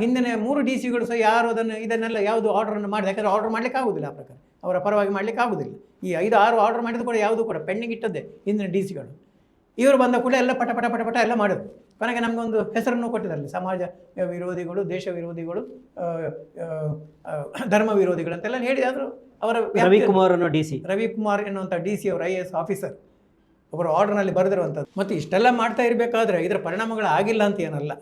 ಹಿಂದಿನ 3 DCಗಳು ಸಹ ಯಾರು ಇದನ್ನೆಲ್ಲ ಯಾವುದು ಆರ್ಡರನ್ನು ಮಾಡಿದೆ, ಯಾಕಂದರೆ ಆರ್ಡರ್ ಮಾಡಲಿಕ್ಕೆ ಆಗೋದಿಲ್ಲ, ಆ ಪ್ರಕಾರ ಅವರ ಪರವಾಗಿ ಮಾಡಲಿಕ್ಕೆ ಆಗೋದಿಲ್ಲ. ಈ 5-6 ಆರ್ಡರ್ ಮಾಡಿದ್ದು ಕೂಡ ಯಾವುದು ಕೂಡ ಪೆಂಡಿಂಗ್ ಇಟ್ಟದ್ದೇ ಹಿಂದಿನ DCಗಳು. ಇವರು ಬಂದ ಕೂಡ ಎಲ್ಲ ಪಟ ಪಟ ಪಟ ಪಟ ಎಲ್ಲ ಮಾಡಿದ್ರು. ಕೊನೆಗೆ ನಮಗೊಂದು ಹೆಸರನ್ನು ಕೊಟ್ಟಿದ್ದಾರೆ, ಸಮಾಜ ವಿರೋಧಿಗಳು, ದೇಶ ವಿರೋಧಿಗಳು, ಧರ್ಮ ವಿರೋಧಿಗಳು ಅಂತೆಲ್ಲ ಹೇಳಿ. ಆದರೂ ಅವರ ರವಿಕುಮಾರ್ ಎನ್ನುವಂಥ DC ಅವರು IAS ಆಫೀಸರ್ ಒಬ್ಬರು ಆರ್ಡರ್ನಲ್ಲಿ ಬರೆದಿರುವಂಥದ್ದು. ಮತ್ತು ಇಷ್ಟೆಲ್ಲ ಮಾಡ್ತಾ ಇರಬೇಕಾದ್ರೆ ಇದರ ಪರಿಣಾಮಗಳು ಆಗಿಲ್ಲ ಅಂತ ಏನಲ್ಲ,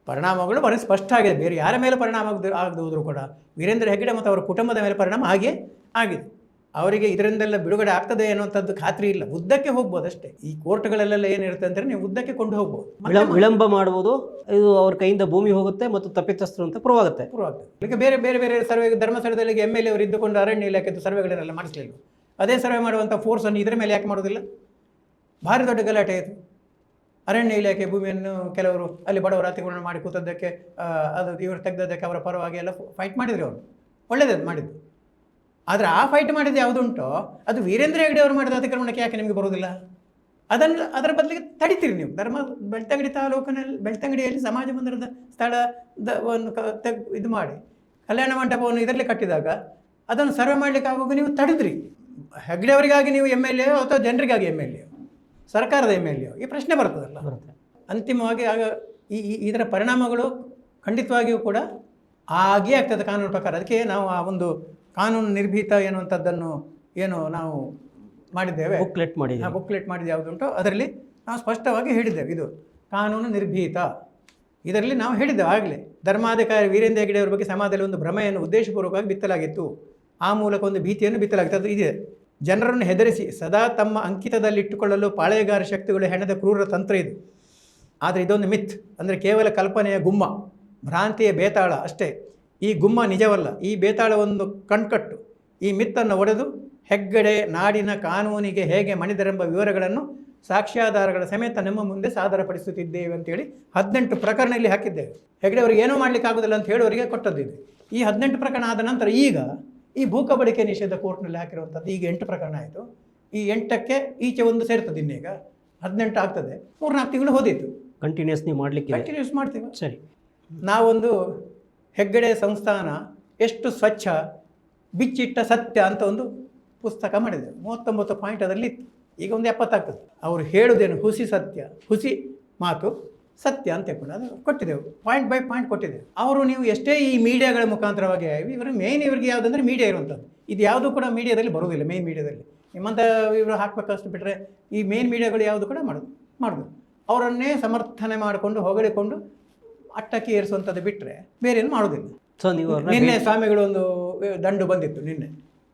ಪರಿಣಾಮಗಳು ಬರೀ ಸ್ಪಷ್ಟ ಆಗಿದೆ. ಬೇರೆ ಯಾರ ಮೇಲೆ ಪರಿಣಾಮ ಆಗದೆ ಹೋದರೂ ಕೂಡ ವೀರೇಂದ್ರ ಹೆಗ್ಗಡೆ ಮತ್ತು ಅವರ ಕುಟುಂಬದ ಮೇಲೆ ಪರಿಣಾಮ ಹಾಗೆ ಆಗಿದೆ. ಅವರಿಗೆ ಇದರಿಂದೆಲ್ಲ ಬಿಡುಗಡೆ ಆಗ್ತದೆ ಅನ್ನುವಂಥದ್ದು ಖಾತ್ರಿ ಇಲ್ಲ. ಉದ್ದಕ್ಕೆ ಹೋಗ್ಬೋದು ಅಷ್ಟೇ. ಈ ಕೋರ್ಟ್ಗಳಲ್ಲೆಲ್ಲ ಏನಿರುತ್ತೆ ಅಂದರೆ ನೀವು ಉದ್ದಕ್ಕೆ ಕೊಂಡು ಹೋಗ್ಬೋದು, ವಿಳಂಬ ಮಾಡ್ಬೋದು. ಇದು ಅವ್ರ ಕೈಯಿಂದ ಭೂಮಿ ಹೋಗುತ್ತೆ ಮತ್ತು ತಪ್ಪಿತಸ್ಥರು ಅಂತ ಪ್ರೂವ್ ಆಗುತ್ತೆ. ಈಗ ಬೇರೆ ಬೇರೆ ಬೇರೆ ಸರ್ವೆ, ಧರ್ಮಸ್ಥಳದಲ್ಲಿ MLA ಅವರು ಇದ್ದುಕೊಂಡು ಅರಣ್ಯ ಇಲಾಖೆದು ಸರ್ವೆಗಳನ್ನೆಲ್ಲ ಮಾಡಿಸಲಿಲ್ಲ. ಅದೇ ಸರ್ವೆ ಮಾಡುವಂಥ ಫೋರ್ಸನ್ನು ಇದರ ಮೇಲೆ ಯಾಕೆ ಮಾಡೋದಿಲ್ಲ? ಭಾರಿ ದೊಡ್ಡ ಗಲಾಟೆ ಆಯಿತು. ಅರಣ್ಯ ಇಲಾಖೆ ಭೂಮಿಯನ್ನು ಕೆಲವರು ಅಲ್ಲಿ ಬಡವರ ಅತಿಕ್ರಮಣ ಮಾಡಿ ಕೂತದ್ದಕ್ಕೆ ಅದು ಇವರು ತೆಗೆದದ್ದಕ್ಕೆ ಅವರ ಪರವಾಗಿ ಎಲ್ಲ ಫೈಟ್ ಮಾಡಿದ್ರು. ಅವರು ಒಳ್ಳೆಯದು ಮಾಡಿದ್ದು. ಆದರೆ ಆ ಫೈಟ್ ಮಾಡಿದ್ದು ಯಾವುದುಂಟೋ ಅದು ವೀರೇಂದ್ರ ಹೆಗ್ಗಡೆ ಅವರು ಮಾಡಿದ ಅತಿಕ್ರಮಣಕ್ಕೆ ಯಾಕೆ ನಿಮಗೆ ಬರೋದಿಲ್ಲ? ಅದರ ಬದಲಿಗೆ ತಡಿತೀರಿ ನೀವು. ಬೆಳ್ತಂಗಡಿ ತಾಲೂಕಿನಲ್ಲಿ ಬೆಳ್ತಂಗಡಿಯಲ್ಲಿ ಸಮಾಜ ಮಂದಿರದ ಸ್ಥಳದ ಒಂದು ಇದು ಮಾಡಿ ಕಲ್ಯಾಣ ಮಂಟಪವನ್ನು ಇದರಲ್ಲಿ ಕಟ್ಟಿದಾಗ ಅದನ್ನು ಸರ್ವೆ ಮಾಡಲಿಕ್ಕೆ ಆಗುವಾಗ ನೀವು ತಡೆದ್ರಿ. ಹೆಗ್ಗಡೆ ಅವರಿಗಾಗಿ ನೀವು MLA ಅಥವಾ ಜನರಿಗಾಗಿ MLA, ಸರ್ಕಾರದ MLA, ಈ ಪ್ರಶ್ನೆ ಬರ್ತದಲ್ಲ. ಅಂತಿಮವಾಗಿ ಆಗ ಇದರ ಪರಿಣಾಮಗಳು ಖಂಡಿತವಾಗಿಯೂ ಕೂಡ ಆಗೇ ಆಗ್ತದೆ ಕಾನೂನು ಪ್ರಕಾರ. ಅದಕ್ಕೆ ನಾವು ಆ ಒಂದು ಕಾನೂನು ನಿರ್ಭೀತ ಎನ್ನುವಂಥದ್ದನ್ನು ಏನು ನಾವು ಮಾಡಿದ್ದೇವೆ, ಬುಕ್ಲೆಟ್ ಮಾಡಿದ್ದು ಯಾವುದುಂಟು ಅದರಲ್ಲಿ ನಾವು ಸ್ಪಷ್ಟವಾಗಿ ಹೇಳಿದ್ದೇವೆ. ಇದು ಕಾನೂನು ನಿರ್ಭೀತ. ಇದರಲ್ಲಿ ನಾವು ಹೇಳಿದ್ದೇವೆ ಆಗಲೇ. ಧರ್ಮಾಧಿಕಾರಿ ವೀರೇಂದ್ರ ಹೆಗ್ಗಡೆ ಅವರ ಬಗ್ಗೆ ಸಮಾಜದಲ್ಲಿ ಒಂದು ಭ್ರಮೆಯನ್ನು ಉದ್ದೇಶಪೂರ್ವಕವಾಗಿ ಬಿತ್ತಲಾಗಿತ್ತು. ಆ ಮೂಲಕ ಒಂದು ಭೀತಿಯನ್ನು ಬಿತ್ತಲಾಗಿತ್ತು. ಅದು ಇದೆ. ಜನರನ್ನು ಹೆದರಿಸಿ ಸದಾ ತಮ್ಮ ಅಂಕಿತದಲ್ಲಿಟ್ಟುಕೊಳ್ಳಲು ಪಾಳೆಯಗಾರ ಶಕ್ತಿಗಳು ಹೆಣೆದ ಕ್ರೂರ ತಂತ್ರ ಇದು. ಆದರೆ ಇದೊಂದು ಮಿತ್, ಅಂದರೆ ಕೇವಲ ಕಲ್ಪನೆಯ ಗುಮ್ಮ, ಭ್ರಾಂತಿಯ ಬೇತಾಳ ಅಷ್ಟೇ. ಈ ಗುಮ್ಮ ನಿಜವಲ್ಲ, ಈ ಬೇತಾಳ ಒಂದು ಕಣ್ಕಟ್ಟು. ಈ ಮಿತ್ತನ್ನು ಒಡೆದು ಹೆಗ್ಗಡೆ ನಾಡಿನ ಕಾನೂನಿಗೆ ಹೇಗೆ ಮಣಿದರೆಂಬ ವಿವರಗಳನ್ನು ಸಾಕ್ಷ್ಯಾಧಾರಗಳ ಸಮೇತ ನಮ್ಮ ಮುಂದೆ ಸಾದರಪಡಿಸುತ್ತಿದ್ದೇವೆ ಅಂತೇಳಿ 18 ಪ್ರಕರಣ ಇಲ್ಲಿ ಹಾಕಿದ್ದೇವೆ. ಹೆಗ್ಗಡೆ ಅವರಿಗೆ ಏನೂ ಮಾಡಲಿಕ್ಕೆ ಆಗೋದಿಲ್ಲ ಅಂತ ಹೇಳೋರಿಗೆ ಕೊಟ್ಟದ್ದಿದೆ. ಈ 18 ಪ್ರಕರಣ ಆದ ನಂತರ ಈಗ ಈ ಭೂಕಬಳಿಕೆ ನಿಷೇಧ ಕೋರ್ಟ್ನಲ್ಲಿ ಹಾಕಿರುವಂಥದ್ದು ಈಗ 8 ಪ್ರಕರಣ ಆಯಿತು. ಈ 8ಕ್ಕೆ ಈಚೆ ಒಂದು ಸೇರ್ತದೆ, ಇನ್ನೀಗ 18 ಆಗ್ತದೆ. 3-4 ತಿಂಗಳು ಹೋದಿತ್ತು. ಕಂಟಿನ್ಯೂಸ್ ಮಾಡ್ತೀವಿ. ಸರಿ, ನಾವೊಂದು ಹೆಗ್ಗಡೆ ಸಂಸ್ಥಾನ ಎಷ್ಟು ಸ್ವಚ್ಛ, ಬಿಚ್ಚಿಟ್ಟ ಸತ್ಯ ಅಂತ ಒಂದು ಪುಸ್ತಕ ಮಾಡಿದ್ದೇವೆ. 39 ಪಾಯಿಂಟ್ ಅದರಲ್ಲಿ ಇತ್ತು. ಈಗ ಒಂದು 70 ಆಗ್ತದೆ. ಅವರು ಹೇಳುವುದೇನು ಹುಸಿ ಸತ್ಯ, ಹುಸಿ ಮಾತು ಸತ್ಯ ಅಂತ ಹೇಳ್ಕೊಂಡು ಅದು ಕೊಟ್ಟಿದ್ದೆವು. ಪಾಯಿಂಟ್ ಬೈ ಪಾಯಿಂಟ್ ಕೊಟ್ಟಿದ್ದೇವೆ. ಅವರು ನೀವು ಎಷ್ಟೇ ಈ ಮೀಡಿಯಾಗಳ ಮುಖಾಂತರವಾಗಿ ಇವರಿಗೆ ಯಾವುದಂದ್ರೆ ಮೀಡಿಯಾ ಇರುವಂಥದ್ದು. ಇದು ಯಾವುದೂ ಕೂಡ ಮೀಡಿಯಾದಲ್ಲಿ ಬರೋದಿಲ್ಲ. ಮೇನ್ ಮೀಡಿಯಾದಲ್ಲಿ ನಿಮ್ಮಂಥ ಇವರು ಹಾಕಬೇಕಷ್ಟು ಬಿಟ್ಟರೆ ಈ ಮೇನ್ ಮೀಡಿಯಾಗಳು ಯಾವುದು ಕೂಡ ಮಾಡೋದು ಅವರನ್ನೇ ಸಮರ್ಥನೆ ಮಾಡಿಕೊಂಡು ಹೊಗಳಿಕೊಂಡು ಅಟ್ಟಕ್ಕೆ ಏರಿಸುವಂಥದ್ದು ಬಿಟ್ಟರೆ ಬೇರೆ ಏನು ಮಾಡೋದಿಲ್ಲ. ಸೊ ನೀವು ಅವ್ರನ್ನ ನಿನ್ನೆ ಸ್ವಾಮಿಗಳು ಒಂದು ದಂಡು ಬಂದಿತ್ತು. ನಿನ್ನೆ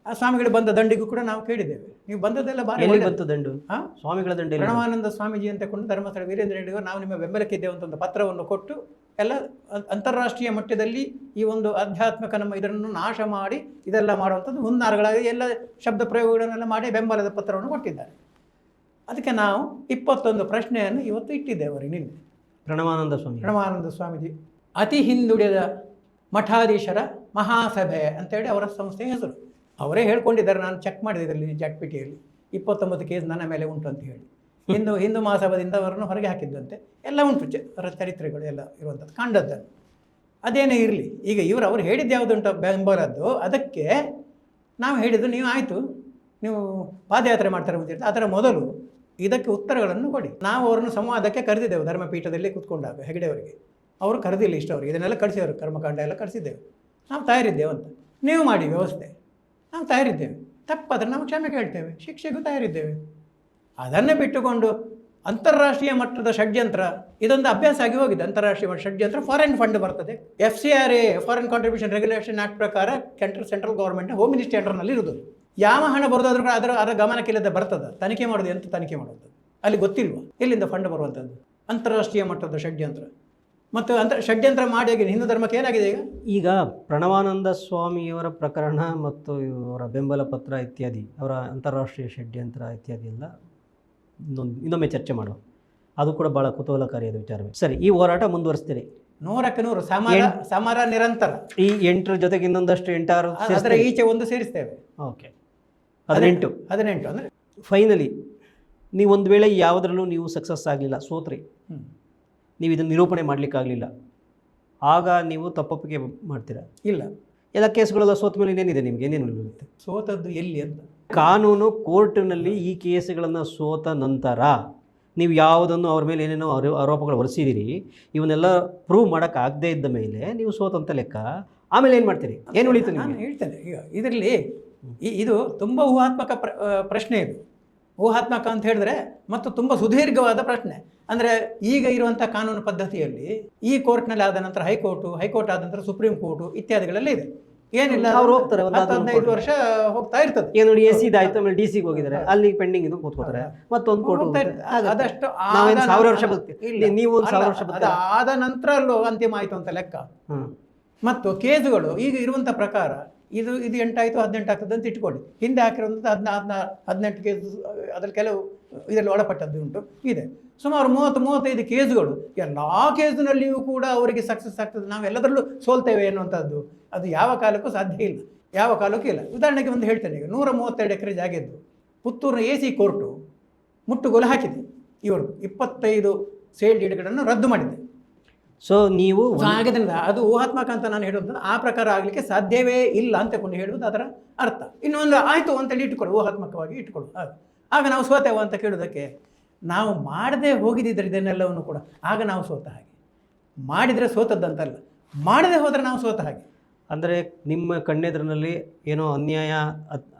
ಆ ಸ್ವಾಮಿಗಳು ಬಂದ ದಂಡಿಗೂ ಕೂಡ ನಾವು ಕೇಳಿದ್ದೇವೆ, ನೀವು ಬಂದದ್ದೆಲ್ಲ ಬಾರಿ ಎಲ್ಲಿ ಬಂತು ದಂಡು? ಹಾಂ, ಸ್ವಾಮಿಗಳ ದಂಡು ಎಲ್ಲಿ? ಪ್ರಣವಾನಂದ ಸ್ವಾಮೀಜಿ ಅಂತ ಕೊಂಡು ಧರ್ಮಸ್ಥಳ ವೀರೇಂದ್ರ ಹೆಗ್ಗಡೆಯವರು ನಾವು ನಿಮ್ಮ ಬೆಂಬಲಕ್ಕಿದ್ದೇವೆ ಅಂತ ಒಂದು ಪತ್ರವನ್ನು ಕೊಟ್ಟು ಎಲ್ಲ ಅಂತಾರಾಷ್ಟ್ರೀಯ ಮಟ್ಟದಲ್ಲಿ ಈ ಒಂದು ಆಧ್ಯಾತ್ಮಿಕ ನಮ್ಮ ಇದನ್ನು ನಾಶ ಮಾಡಿ ಇದೆಲ್ಲ ಮಾಡುವಂಥದ್ದು ಹುನ್ನಾರಗಳಾಗಿ ಎಲ್ಲ ಶಬ್ದ ಪ್ರಯೋಗಗಳನ್ನೆಲ್ಲ ಮಾಡಿ ಬೆಂಬಲದ ಪತ್ರವನ್ನು ಕೊಟ್ಟಿದ್ದಾರೆ. ಅದಕ್ಕೆ ನಾವು 21 ಪ್ರಶ್ನೆಯನ್ನು ಇವತ್ತು ಇಟ್ಟಿದ್ದೇವೆ ಅವರಿಗೆ. ನಿನ್ನೆ ಪ್ರಣವಾನಂದ ಸ್ವಾಮೀಜಿ ಅತಿ ಹಿಂದುಳಿದ ಮಠಾಧೀಶರ ಮಹಾಸಭೆ ಅಂತೇಳಿ ಅವರ ಸಂಸ್ಥೆಯ ಹೆಸರು. ಅವರೇ ಹೇಳ್ಕೊಂಡಿದ್ದಾರೆ, ನಾನು ಚೆಕ್ ಮಾಡಿದೆ ಇದರಲ್ಲಿ ಜಾಟ್ಪಿಟಿಯಲ್ಲಿ 29 ಕೇಸ್ ನನ್ನ ಮೇಲೆ ಉಂಟು ಅಂತ ಹೇಳಿ. ಹಿಂದೂ ಮಹಾಸಭಾದಿಂದ ಅವರನ್ನು ಹೊರಗೆ ಹಾಕಿದ್ದಂತೆ ಎಲ್ಲ ಉಂಟು, ಅವರ ಚರಿತ್ರೆಗಳು ಎಲ್ಲ ಇರುವಂಥದ್ದು ಕಂಡದ್ದನ್ನು. ಅದೇನೇ ಇರಲಿ, ಈಗ ಅವರು ಹೇಳಿದ್ದು ಯಾವುದುಂಟು ಬೆಂಬಲದ್ದು, ಅದಕ್ಕೆ ನಾವು ಹೇಳಿದ್ದು ನೀವು ಆಯಿತು ನೀವು ಪಾದಯಾತ್ರೆ ಮಾಡ್ತಾರೆ ಅಂತ ಅದರ ಮೊದಲು ಇದಕ್ಕೆ ಉತ್ತರಗಳನ್ನು ಕೊಡಿ. ನಾವು ಅವರನ್ನು ಸಂವಾದಕ್ಕೆ ಕರೆದಿದ್ದೆವು ಧರ್ಮಪೀಠದಲ್ಲಿ ಕೂತ್ಕೊಂಡಾಗ ಹೆಗಡೆಯವರಿಗೆ. ಅವರು ಕರೆದಿಲ್ಲ ಇಷ್ಟವರಿಗೆ, ಇದನ್ನೆಲ್ಲ ಕಳಿಸಿದರು, ಕರ್ಮಕಾಂಡ ಎಲ್ಲ ಕಳಿಸಿದ್ದೇವೆ, ನಾವು ತಯಾರಿದ್ದೇವೆ ಅಂತ. ನೀವು ಮಾಡಿ ವ್ಯವಸ್ಥೆ, ನಾವು ತಯಾರಿದ್ದೇವೆ, ತಪ್ಪಾದರೆ ನಾವು ಕ್ಷಮೆ ಕೇಳ್ತೇವೆ, ಶಿಕ್ಷೆಗೂ ತಯಾರಿದ್ದೇವೆ. ಅದನ್ನೇ ಬಿಟ್ಟುಕೊಂಡು ಅಂತಾರಾಷ್ಟ್ರೀಯ ಮಟ್ಟದ ಷಡ್ಯಂತ್ರ ಇದೊಂದು ಅಭ್ಯಾಸ ಆಗಿ ಹೋಗಿದೆ. ಅಂತಾರಾಷ್ಟ್ರೀಯ ಮಟ್ಟದ ಷಡ್ಯಂತ್ರ ಫಾರಿನ್ ಫಂಡ್ ಬರ್ತದೆ, FCRA foreign contribution regulation act ಪ್ರಕಾರ ಸೆಂಟ್ರಲ್ ಗೌರ್ಮೆಂಟ್ ಹೋಮ್ ಮಿನಿಸ್ಟ್ರಿ ಅಂಡರ್ನಲ್ಲಿ ಇರೋದು. ಯಾವ ಹಣ ಬರೋದಾದ್ರೂ ಕೂಡ ಅದರ ಗಮನಕ್ಕಿಲ್ಲದೆ ಬರ್ತದೆ. ತನಿಖೆ ಮಾಡೋದು ಎಂತ ತನಿಖೆ ಮಾಡೋದು ಅಲ್ಲಿ ಗೊತ್ತಿಲ್ವ ಎಲ್ಲಿಂದ ಫಂಡ್ ಬರುವಂಥದ್ದು? ಅಂತಾರಾಷ್ಟ್ರೀಯ ಮಟ್ಟದ ಷಡ್ಯಂತ್ರ ಮತ್ತು ಷಡ್ಯಂತ್ರ ಮಾಡಿ ಆಗಿದೆ. ಹಿಂದೂ ಧರ್ಮಕ್ಕೆ ಏನಾಗಿದೆ ಈಗ ಪ್ರಣವಾನಂದ ಸ್ವಾಮಿಯವರ ಪ್ರಕರಣ ಮತ್ತು ಅವರ ಬೆಂಬಲ ಪತ್ರ ಇತ್ಯಾದಿ, ಅವರ ಅಂತಾರಾಷ್ಟ್ರೀಯ ಷಡ್ಯಂತ್ರ ಇತ್ಯಾದಿ ಎಲ್ಲ ಇನ್ನೊಮ್ಮೆ ಚರ್ಚೆ ಮಾಡುವ. ಅದು ಕೂಡ ಭಾಳ ಕುತೂಹಲಕಾರಿಯಾದ ವಿಚಾರವೇ. ಸರಿ, ಈ ಹೋರಾಟ ಮುಂದುವರಿಸ್ತೀರಿ? 100ಕ್ಕೆ 100 ಸಮರ ನಿರಂತರ. ಈ 8 ಜೊತೆಗೆ ಇನ್ನೊಂದಷ್ಟು 8 ಅದರ ಈಚೆ ಒಂದು ಸೇರಿಸ್ತೇವೆ. ಓಕೆ, 18 ಅಂದರೆ ಫೈನಲಿ ನೀವು ಒಂದು ವೇಳೆ ಯಾವುದರಲ್ಲೂ ನೀವು ಸಕ್ಸಸ್ ಆಗಲಿಲ್ಲ, ಸೋತ್ರಿ, ನೀವು ಇದನ್ನು ನಿರೂಪಣೆ ಮಾಡಲಿಕ್ಕಾಗಲಿಲ್ಲ, ಆಗ ನೀವು ತಪ್ಪೊಪ್ಪಿಗೆ ಮಾಡ್ತೀರಾ? ಇಲ್ಲ, ಎಲ್ಲ ಕೇಸ್ಗಳೆಲ್ಲ ಸೋತ ಮೇಲೆ ಇನ್ನೇನಿದೆ ನಿಮಗೆ? ಏನೇನು ಉಳಿಯುತ್ತೆ? ಸೋತದ್ದು ಎಲ್ಲಿ ಅಂತ ಕಾನೂನು ಕೋರ್ಟಿನಲ್ಲಿ ಈ ಕೇಸುಗಳನ್ನು ಸೋತ ನಂತರ ನೀವು ಯಾವುದನ್ನು ಅವ್ರ ಮೇಲೆ ಏನೇನೋ ಆರೋಪಗಳು ಹೊರಿಸಿದಿರಿ, ಇವನ್ನೆಲ್ಲ ಪ್ರೂವ್ ಮಾಡೋಕ್ಕಾಗದೇ ಇದ್ದ ಮೇಲೆ ನೀವು ಸೋತಂತ ಲೆಕ್ಕ. ಆಮೇಲೆ ಏನು ಮಾಡ್ತೀರಿ? ಏನು ಉಳಿತು? ನಾನು ಹೇಳ್ತೇನೆ, ಈಗ ಇದರಲ್ಲಿ ಇದು ತುಂಬ ಊಹಾತ್ಮಕ ಪ್ರಶ್ನೆ. ಇದು ಊಹಾತ್ಮಕ ಅಂತ ಹೇಳಿದ್ರೆ ಮತ್ತು ತುಂಬ ಸುದೀರ್ಘವಾದ ಪ್ರಶ್ನೆ. ಅಂದರೆ ಈಗ ಇರುವಂಥ ಕಾನೂನು ಪದ್ಧತಿಯಲ್ಲಿ ಈ ಕೋರ್ಟ್ನಲ್ಲಿ ಆದ ನಂತರ ಹೈಕೋರ್ಟ್ ಆದ ನಂತರ ಸುಪ್ರೀಂ ಕೋರ್ಟು ಇತ್ಯಾದಿಗಳೆಲ್ಲ ಇದೆ. ಏನಿಲ್ಲ, ಅವ್ರು ಹೋಗ್ತಾರೆ, 15 ವರ್ಷ ಹೋಗ್ತಾ ಇರ್ತದೆ. ಏನು ನೋಡಿ, AC ಆಯ್ತು, ಆಮೇಲೆ DC ಹೋಗಿದ್ದಾರೆ, ಅಲ್ಲಿ ಪೆಂಡಿಂಗ್ ಇದು ಕೂತ್ಕೋತಾರೆ, ಮತ್ತೊಂದು ಕೋರ್ಟ್ ಅದಷ್ಟು 1000 ವರ್ಷ ಬದುಕ್ತೀವಿ, ನೀವು 1000 ವರ್ಷ ಆದ ನಂತರ ಅಲ್ಲೂ ಅಂತಿಮ ಆಯಿತು ಅಂತ ಲೆಕ್ಕ. ಮತ್ತು ಕೇಸುಗಳು ಈಗ ಇರುವಂಥ ಪ್ರಕಾರ ಇದು 8 ಆಯಿತು 18 ಆಗ್ತದೆ ಅಂತ ಇಟ್ಕೊಳ್ಳಿ. ಹಿಂದೆ ಹಾಕಿರೋಂಥ 18 ಕೇಸ್ ಅದ್ರಲ್ಲಿ ಕೆಲವು ಇದರಲ್ಲಿ ಒಳಪಟ್ಟದ್ದು ಉಂಟು ಇದೆ. ಸುಮಾರು 30-35 ಕೇಸುಗಳು. ಎಲ್ಲ ಕೇಸಿನಲ್ಲಿಯೂ ಕೂಡ ಅವರಿಗೆ ಸಕ್ಸಸ್ ಆಗ್ತದೆ, ನಾವೆಲ್ಲದರಲ್ಲೂ ಸೋಲ್ತೇವೆ ಅನ್ನುವಂಥದ್ದು ಅದು ಯಾವ ಕಾಲಕ್ಕೂ ಸಾಧ್ಯ ಇಲ್ಲ, ಯಾವ ಕಾಲಕ್ಕೂ ಇಲ್ಲ. ಉದಾಹರಣೆಗೆ ಒಂದು ಹೇಳ್ತೇನೆ, ಈಗ 132 ಎಕರೆ ಜಾಗ ಇದ್ದು ಪುತ್ತೂರಿನ AC ಕೋರ್ಟು ಮುಟ್ಟುಗೋಲು ಹಾಕಿದೆ. ಇವ್ರದ್ದು 25 ಸೇಲ್ ಡೀಡ್ಗಳನ್ನು ರದ್ದು ಮಾಡಿದೆ. ಸೊ ನೀವು ಹಾಗಿದ್ರಿಂದ ಅದು ಊಹಾತ್ಮಕ ಅಂತ ನಾನು ಹೇಳೋದು, ಆ ಪ್ರಕಾರ ಆಗಲಿಕ್ಕೆ ಸಾಧ್ಯವೇ ಇಲ್ಲ ಅಂತಕೊಂಡು ಹೇಳುವುದು ಅದರ ಅರ್ಥ. ಇನ್ನೊಂದು ಆಯಿತು ಅಂತೇಳಿ ಇಟ್ಕೊಳ್ಳು, ಊಹಾತ್ಮಕವಾಗಿ ಇಟ್ಕೊಳ್ಳು. ಆಗ ನಾವು ಸೋತೇವ ಅಂತ ಕೇಳೋದಕ್ಕೆ, ನಾವು ಮಾಡದೆ ಹೋಗಿದ್ದಿದ್ರೆ ಇದನ್ನೆಲ್ಲವನ್ನು ಕೂಡ ಆಗ ನಾವು ಸೋತ ಹಾಗೆ. ಮಾಡಿದರೆ ಸೋತದ್ದಂತಲ್ಲ, ಮಾಡದೆ ಹೋದರೆ ನಾವು ಸೋತ ಹಾಗೆ. ಅಂದರೆ ನಿಮ್ಮ ಕಣ್ಣೆದುರಿನಲ್ಲಿ ಏನೋ ಅನ್ಯಾಯ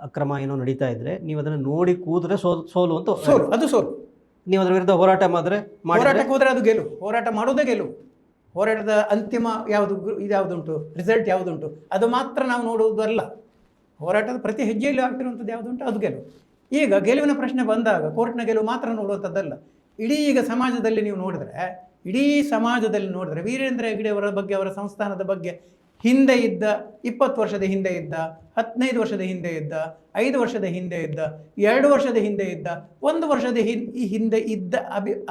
ಅಕ್ರಮ ಏನೋ ನಡೀತಾ ಇದ್ದರೆ ನೀವು ಅದನ್ನು ನೋಡಿ ಕೂದ್ರೆ ಸೋಲು ಅಂತ. ಅದು ಸೋಲು. ನೀವು ಅದರ ವಿರುದ್ಧ ಹೋರಾಟ ಹೋರಾಟಕ್ಕೆ ಹೋದರೆ ಅದು ಗೆಲುವು. ಹೋರಾಟ ಮಾಡೋದೇ ಗೆಲುವು. ಹೋರಾಟದ ಅಂತಿಮ ಇದ್ಯಾವುದುಂಟು, ರಿಸಲ್ಟ್ ಯಾವುದುಂಟು ಅದು ಮಾತ್ರ ನಾವು ನೋಡುವುದು ಅಲ್ಲ. ಹೋರಾಟದ ಪ್ರತಿ ಹೆಜ್ಜೆಯಲ್ಲಿ ಆಗ್ತಿರುವಂಥದ್ದು ಯಾವುದುಂಟು ಅದು ಗೆಲುವು. ಈಗ ಗೆಲುವಿನ ಪ್ರಶ್ನೆ ಬಂದಾಗ ಕೋರ್ಟ್ನ ಗೆಲುವು ಮಾತ್ರ ನೋಡುವಂಥದ್ದಲ್ಲ. ಇಡೀ ಈಗ ಸಮಾಜದಲ್ಲಿ ನೀವು ನೋಡಿದ್ರೆ ವೀರೇಂದ್ರ ಹೆಗ್ಗಡೆಯವರ ಬಗ್ಗೆ, ಅವರ ಸಂಸ್ಥಾನದ ಬಗ್ಗೆ ಹಿಂದೆ ಇದ್ದ 20 ವರ್ಷದ ಹಿಂದೆ ಇದ್ದ, 15 ವರ್ಷದ ಹಿಂದೆ ಇದ್ದ, 5 ವರ್ಷದ ಹಿಂದೆ ಇದ್ದ, 2 ವರ್ಷದ ಹಿಂದೆ ಇದ್ದ, 1 ವರ್ಷದ ಹಿಂದೆ ಇದ್ದ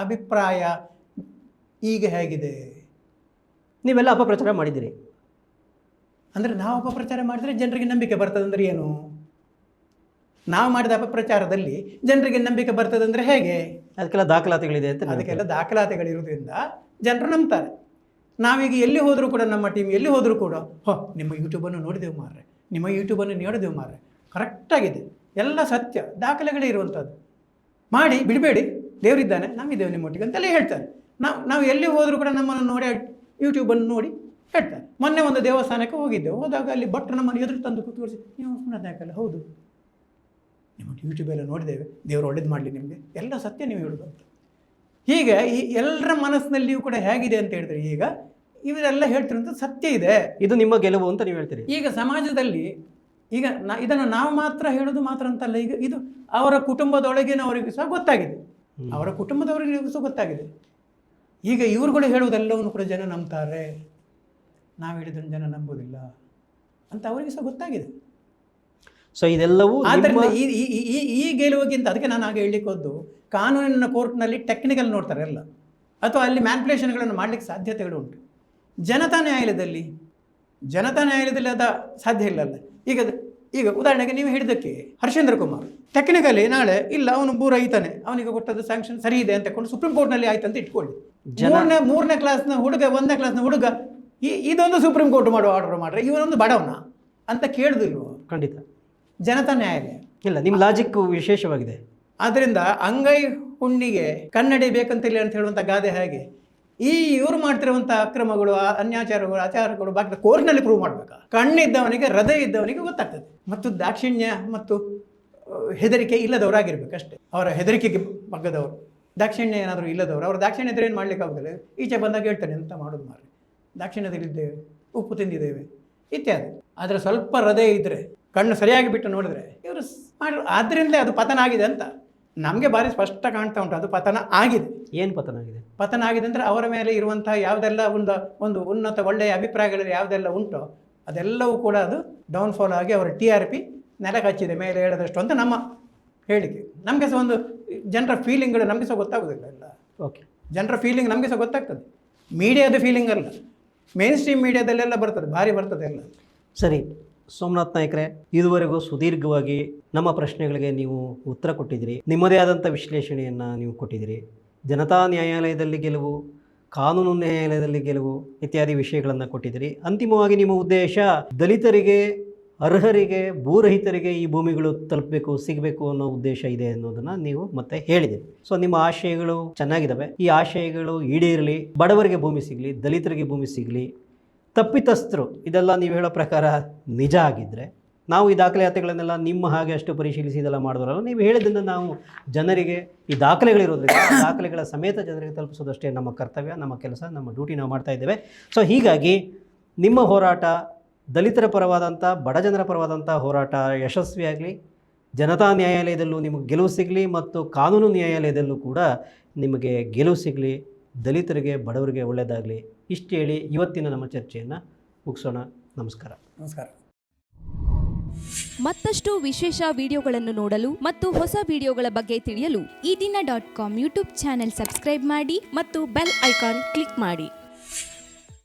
ಅಭಿಪ್ರಾಯ ಈಗ ಹೇಗಿದೆ? ನೀವೆಲ್ಲ ಅಪಪ್ರಚಾರ ಮಾಡಿದ್ದೀರಿ. ಅಂದರೆ ನಾವು ಅಪಪ್ರಚಾರ ಮಾಡಿದರೆ ಜನರಿಗೆ ನಂಬಿಕೆ ಬರ್ತದೆ ಅಂದರೆ ಏನು? ನಾವು ಮಾಡಿದ ಅಪಪ್ರಚಾರದಲ್ಲಿ ಜನರಿಗೆ ನಂಬಿಕೆ ಬರ್ತದೆ ಅಂದರೆ ಹೇಗೆ? ಅದಕ್ಕೆಲ್ಲ ದಾಖಲಾತಿಗಳಿದೆ ಅಂತ. ಅದಕ್ಕೆಲ್ಲ ದಾಖಲಾತಿಗಳಿರೋದ್ರಿಂದ ಜನರು ನಂಬ್ತಾರೆ. ನಾವೀಗ ಎಲ್ಲಿ ಹೋದರೂ ಕೂಡ, ನಮ್ಮ ಟೀಮ್ ಎಲ್ಲಿ ಹೋದರೂ ಕೂಡ, ನಿಮ್ಮ ಯೂಟ್ಯೂಬನ್ನು ನೋಡಿದೆವು ಮಾರ್ರೆ, ನಿಮ್ಮ ಯೂಟ್ಯೂಬನ್ನು ನೋಡಿದೆವು ಮಾರ್ರೆ, ಕರೆಕ್ಟಾಗಿದೆ, ಎಲ್ಲ ಸತ್ಯ, ದಾಖಲೆಗಳೇ ಇರುವಂಥದ್ದು, ಮಾಡಿ ಬಿಡಬೇಡಿ, ದೇವರಿದ್ದಾನೆ, ನಾವಿದ್ದೇವೆ ನಿಮ್ಮೊಟ್ಟಿಗೆ ಅಂತೆಲ್ಲ ಹೇಳ್ತಾರೆ. ನಾವು ಎಲ್ಲಿ ಹೋದರೂ ಕೂಡ ನಮ್ಮನ್ನು ನೋಡಿ ಯೂಟ್ಯೂಬನ್ನು ನೋಡಿ ಹೇಳ್ತಾರೆ. ಮೊನ್ನೆ ಒಂದು ದೇವಸ್ಥಾನಕ್ಕೆ ಹೋದಾಗ ಅಲ್ಲಿ ಭಟ್ರು ನಮ್ಮನ್ನು ಎದುರು ತಂದು ಕೂತ್ಕೊಳಿಸಿ, ನೀವು ದಾಖಲೆ ಹೌದು, ನಿಮ್ಮ ಯೂಟ್ಯೂಬೆಲ್ಲ ನೋಡಿದ್ದೇವೆ, ದೇವರು ಒಳ್ಳೇದು ಮಾಡಲಿ ನಿಮಗೆ, ಎಲ್ಲ ಸತ್ಯ ನೀವು ಹೇಳೋದು ಅಂತ. ಹೀಗೆ ಈ ಎಲ್ಲರ ಮನಸ್ಸಿನಲ್ಲಿಯೂ ಕೂಡ ಹೇಗಿದೆ ಅಂತ ಹೇಳಿದ್ರೆ, ಈಗ ಇವರೆಲ್ಲ ಹೇಳ್ತಿರೋದು ಸತ್ಯ ಇದೆ. ಇದು ನಿಮ್ಮ ಗೆಲುವು ಅಂತ ನೀವು ಹೇಳ್ತೀರಿ. ಈಗ ಸಮಾಜದಲ್ಲಿ ಈಗ ಇದನ್ನು ನಾವು ಮಾತ್ರ ಹೇಳೋದು ಮಾತ್ರ ಅಂತಲ್ಲ, ಈಗ ಇದು ಅವರ ಕುಟುಂಬದೊಳಗಿನವರಿಗೂ ಸಹ ಗೊತ್ತಾಗಿದೆ, ಅವರ ಕುಟುಂಬದವರಿಗೂ ಸಹ ಗೊತ್ತಾಗಿದೆ. ಈಗ ಇವ್ರುಗಳು ಹೇಳುವುದೆಲ್ಲವನ್ನು ಕೂಡ ಜನ ನಂಬ್ತಾರೆ, ನಾವು ಹೇಳಿದ್ದನ್ನು ಜನ ನಂಬೋದಿಲ್ಲ ಅಂತ ಅವರಿಗೆ ಸಹ ಗೊತ್ತಾಗಿದೆ. ಸೊ ಇದೆಲ್ಲವೂ ಆದ್ದರಿಂದ ಈ ಗೆಲುವಿಗಿಂತ, ಅದಕ್ಕೆ ನಾನು ಆಗ ಹೇಳಲಿಕ್ಕೆ ಹೋದ್ದು, ಕಾನೂನಿನ ಕೋರ್ಟ್ನಲ್ಲಿ ಟೆಕ್ನಿಕಲ್ ನೋಡ್ತಾರೆ ಎಲ್ಲ, ಅಥವಾ ಅಲ್ಲಿ ಮ್ಯಾನ್ಪುಲೇಷನ್ಗಳನ್ನು ಮಾಡಲಿಕ್ಕೆ ಸಾಧ್ಯತೆಗಳು ಉಂಟು. ಜನತಾ ನ್ಯಾಯಾಲಯದಲ್ಲಿ ಅದ ಸಾಧ್ಯ ಇಲ್ಲಲ್ಲ. ಈಗ ಉದಾಹರಣೆಗೆ ನೀವು ಹೇಳಿದ್ದಕ್ಕೆ ಹರ್ಷೇಂದ್ರ ಕುಮಾರ್ ಟೆಕ್ನಿಕಲಿ ನಾಳೆ ಇಲ್ಲ ಅವನು ಬೂರ ಐತಾನೆ, ಅವನಿಗೆ ಕೊಟ್ಟದ್ದು ಸ್ಯಾಂಕ್ಷನ್ ಸರಿ ಇದೆ ಅಂತ ಕೊಂಡು ಸುಪ್ರೀಂ ಕೋರ್ಟ್ನಲ್ಲಿ ಆಯ್ತು ಅಂತ ಇಟ್ಕೊಳ್ಳಿ. ಮೂರನೇ ಕ್ಲಾಸ್ನ ಹುಡುಗ 1ನೇ ಕ್ಲಾಸ್ನ ಹುಡುಗ ಇದೊಂದು ಸುಪ್ರೀಂ ಕೋರ್ಟ್ ಮಾಡುವ ಆರ್ಡರ್ ಮಾಡ್ರೆ ಇವನೊಂದು ಬಡವನ ಅಂತ ಕೇಳುದಿಲ್ವ? ಖಂಡಿತ ಜನತಾ ನ್ಯಾಯಾಲಯ ಇಲ್ಲ. ನಿಮ್ಮ ಲಾಜಿಕ್ ವಿಶೇಷವಾಗಿದೆ. ಆದ್ದರಿಂದ ಅಂಗೈ ಹುಣ್ಣಿಗೆ ಕನ್ನಡಿ ಬೇಕಂತಿಲ್ಲ ಅಂತ ಹೇಳುವಂಥ ಗಾದೆ ಹಾಗೆ ಇವರು ಮಾಡ್ತಿರುವಂಥ ಅಕ್ರಮಗಳು, ಅನ್ಯಾಚಾರಗಳು, ಆಚಾರಗಳು ಬಾಕಿ ಕೋರ್ಟ್ನಲ್ಲಿ ಪ್ರೂವ್ ಮಾಡಬೇಕಾ? ಕಣ್ಣಿದ್ದವನಿಗೆ, ಹೃದಯ ಇದ್ದವನಿಗೆ ಗೊತ್ತಾಗ್ತದೆ. ಮತ್ತು ದಾಕ್ಷಿಣ್ಯ ಮತ್ತು ಹೆದರಿಕೆ ಇಲ್ಲದವರಾಗಿರ್ಬೇಕು ಅಷ್ಟೇ. ಅವರ ಹೆದರಿಕೆಗೆ ಬಗ್ಗದವರು, ದಾಕ್ಷಿಣ್ಯ ಏನಾದರೂ ಇಲ್ಲದವರು. ಅವರು ದಾಕ್ಷಿಣ್ಯ ಇದ್ರೆ ಏನು ಮಾಡ್ಲಿಕ್ಕೆ ಆಗೋದಿಲ್ಲ. ಈಚೆ ಬಂದಾಗ ಹೇಳ್ತಾನೆ ಎಂತ ಮಾಡೋದು ಮಾರ್ರೆ, ದಾಕ್ಷಿಣ್ಯದಲ್ಲಿದ್ದೇವೆ, ಉಪ್ಪು ತಿಂದಿದ್ದೇವೆ ಇತ್ಯಾದಿ. ಆದರೆ ಸ್ವಲ್ಪ ಹೃದಯ ಇದ್ದರೆ, ಕಣ್ಣು ಸರಿಯಾಗಿ ಬಿಟ್ಟು ನೋಡಿದ್ರೆ ಇವರು ಆದ್ದರಿಂದಲೇ ಅದು ಪತನ ಆಗಿದೆ ಅಂತ ನಮಗೆ ಭಾರಿ ಸ್ಪಷ್ಟ ಕಾಣ್ತಾ ಉಂಟು. ಅದು ಪತನ ಆಗಿದೆ. ಏನು ಪತನ ಆಗಿದೆ? ಪತನ ಆಗಿದೆ ಅಂದರೆ ಅವರ ಮೇಲೆ ಇರುವಂತಹ ಯಾವುದೆಲ್ಲ ಒಂದು ಉನ್ನತ ಒಳ್ಳೆಯ ಅಭಿಪ್ರಾಯಗಳಲ್ಲಿ ಯಾವುದೆಲ್ಲ ಉಂಟೋ ಅದೆಲ್ಲವೂ ಕೂಡ ಅದು ಡೌನ್ಫಾಲ್ ಆಗಿ ಅವರ TRP ನೆಲಕ್ಕೆ ಹಚ್ಚಿದೆ, ಮೇಲೆ ಹೇಳದಷ್ಟು ಅಂತ ನಮ್ಮ ಹೇಳಿಕೆ. ನಮಗೆ ಸಹ ಒಂದು ಜನರ ಫೀಲಿಂಗ್ಗಳು ನಮಗೆ ಸಹ ಗೊತ್ತಾಗೋದಿಲ್ಲ ಎಲ್ಲ. ಓಕೆ, ಜನರ ಫೀಲಿಂಗ್ ನಮಗೆ ಸಹ ಗೊತ್ತಾಗ್ತದೆ, ಮೀಡಿಯಾದ ಫೀಲಿಂಗ್ ಅಲ್ಲ, ಮೇನ್ ಸ್ಟ್ರೀಮ್ ಮೀಡಿಯಾದಲ್ಲೆಲ್ಲ ಬರ್ತದೆ, ಭಾರಿ ಬರ್ತದೆ ಎಲ್ಲ. ಸರಿ ಸೋಮನಾಥ್ ನಾಯ್ಕರೇ, ಇದುವರೆಗೂ ಸುದೀರ್ಘವಾಗಿ ನಮ್ಮ ಪ್ರಶ್ನೆಗಳಿಗೆ ನೀವು ಉತ್ತರ ಕೊಟ್ಟಿದ್ದೀರಿ. ನಿಮ್ಮದೇ ಆದಂಥ ವಿಶ್ಲೇಷಣೆಯನ್ನು ನೀವು ಕೊಟ್ಟಿದ್ದೀರಿ. ಜನತಾ ನ್ಯಾಯಾಲಯದಲ್ಲಿ ಗೆಲುವು, ಕಾನೂನು ನ್ಯಾಯಾಲಯದಲ್ಲಿ ಗೆಲುವು ಇತ್ಯಾದಿ ವಿಷಯಗಳನ್ನು ಕೊಟ್ಟಿದ್ದೀರಿ. ಅಂತಿಮವಾಗಿ ನಿಮ್ಮ ಉದ್ದೇಶ ದಲಿತರಿಗೆ, ಅರ್ಹರಿಗೆ, ಭೂರಹಿತರಿಗೆ ಈ ಭೂಮಿಗಳು ತಲುಪಬೇಕು, ಸಿಗಬೇಕು ಅನ್ನೋ ಉದ್ದೇಶ ಇದೆ ಅನ್ನೋದನ್ನು ನೀವು ಮತ್ತೆ ಹೇಳಿದ್ದೀರಿ. ಸೊ ನಿಮ್ಮ ಆಶಯಗಳು ಚೆನ್ನಾಗಿದ್ದಾವೆ. ಈ ಆಶಯಗಳು ಈಡೇರಲಿ, ಬಡವರಿಗೆ ಭೂಮಿ ಸಿಗಲಿ, ದಲಿತರಿಗೆ ಭೂಮಿ ಸಿಗಲಿ. ತಪ್ಪಿತಸ್ಥರು ಇದೆಲ್ಲ ನೀವು ಹೇಳೋ ಪ್ರಕಾರ ನಿಜ ಆಗಿದ್ದರೆ ನಾವು ಈ ದಾಖಲಾತಿಗಳನ್ನೆಲ್ಲ ನಿಮ್ಮ ಹಾಗೆ ಅಷ್ಟು ಪರಿಶೀಲಿಸಿ ಇದೆಲ್ಲ ಮಾಡಿದ್ರಲ್ಲ, ನೀವು ಹೇಳಿದ್ದನ್ನು ನಾವು ಜನರಿಗೆ, ಈ ದಾಖಲೆಗಳಿರೋದ್ರಿಂದ ದಾಖಲೆಗಳ ಸಮೇತ ಜನರಿಗೆ ತಲುಪಿಸೋದಷ್ಟೇ ನಮ್ಮ ಕರ್ತವ್ಯ, ನಮ್ಮ ಕೆಲಸ, ನಮ್ಮ ಡ್ಯೂಟಿ ನಾವು ಮಾಡ್ತಾ ಇದ್ದೇವೆ. ಸೊ ಹೀಗಾಗಿ ನಿಮ್ಮ ಹೋರಾಟ, ದಲಿತರ ಪರವಾದಂಥ, ಬಡಜನರ ಪರವಾದಂಥ ಹೋರಾಟ ಯಶಸ್ವಿಯಾಗಲಿ, ಜನತಾ ನ್ಯಾಯಾಲಯದಲ್ಲೂ ನಿಮಗೆ ಗೆಲುವು ಸಿಗಲಿ ಮತ್ತು ಕಾನೂನು ನ್ಯಾಯಾಲಯದಲ್ಲೂ ಕೂಡ ನಿಮಗೆ ಗೆಲುವು ಸಿಗಲಿ, ದಲಿತರಿಗೆ, ಬಡವರಿಗೆ ಒಳ್ಳೆಯದಾಗಲಿ. ಇಷ್ಟು ಹೇಳಿ ಇವತ್ತಿನ ನಮ್ಮ ಚರ್ಚೆಯನ್ನು ಮುಗಿಸೋಣ. ನಮಸ್ಕಾರ. ನಮಸ್ಕಾರ. ಮತ್ತಷ್ಟು ವಿಶೇಷ ವಿಡಿಯೋಗಳನ್ನು ನೋಡಲು ಮತ್ತು ಹೊಸ ವಿಡಿಯೋಗಳ ಬಗ್ಗೆ ತಿಳಿಯಲು ಈ ದಿನ .com ಯೂಟ್ಯೂಬ್ ಚಾನೆಲ್ ಸಬ್ಸ್ಕ್ರೈಬ್ ಮಾಡಿ ಮತ್ತು ಬೆಲ್ ಐಕಾನ್ ಕ್ಲಿಕ್ ಮಾಡಿ.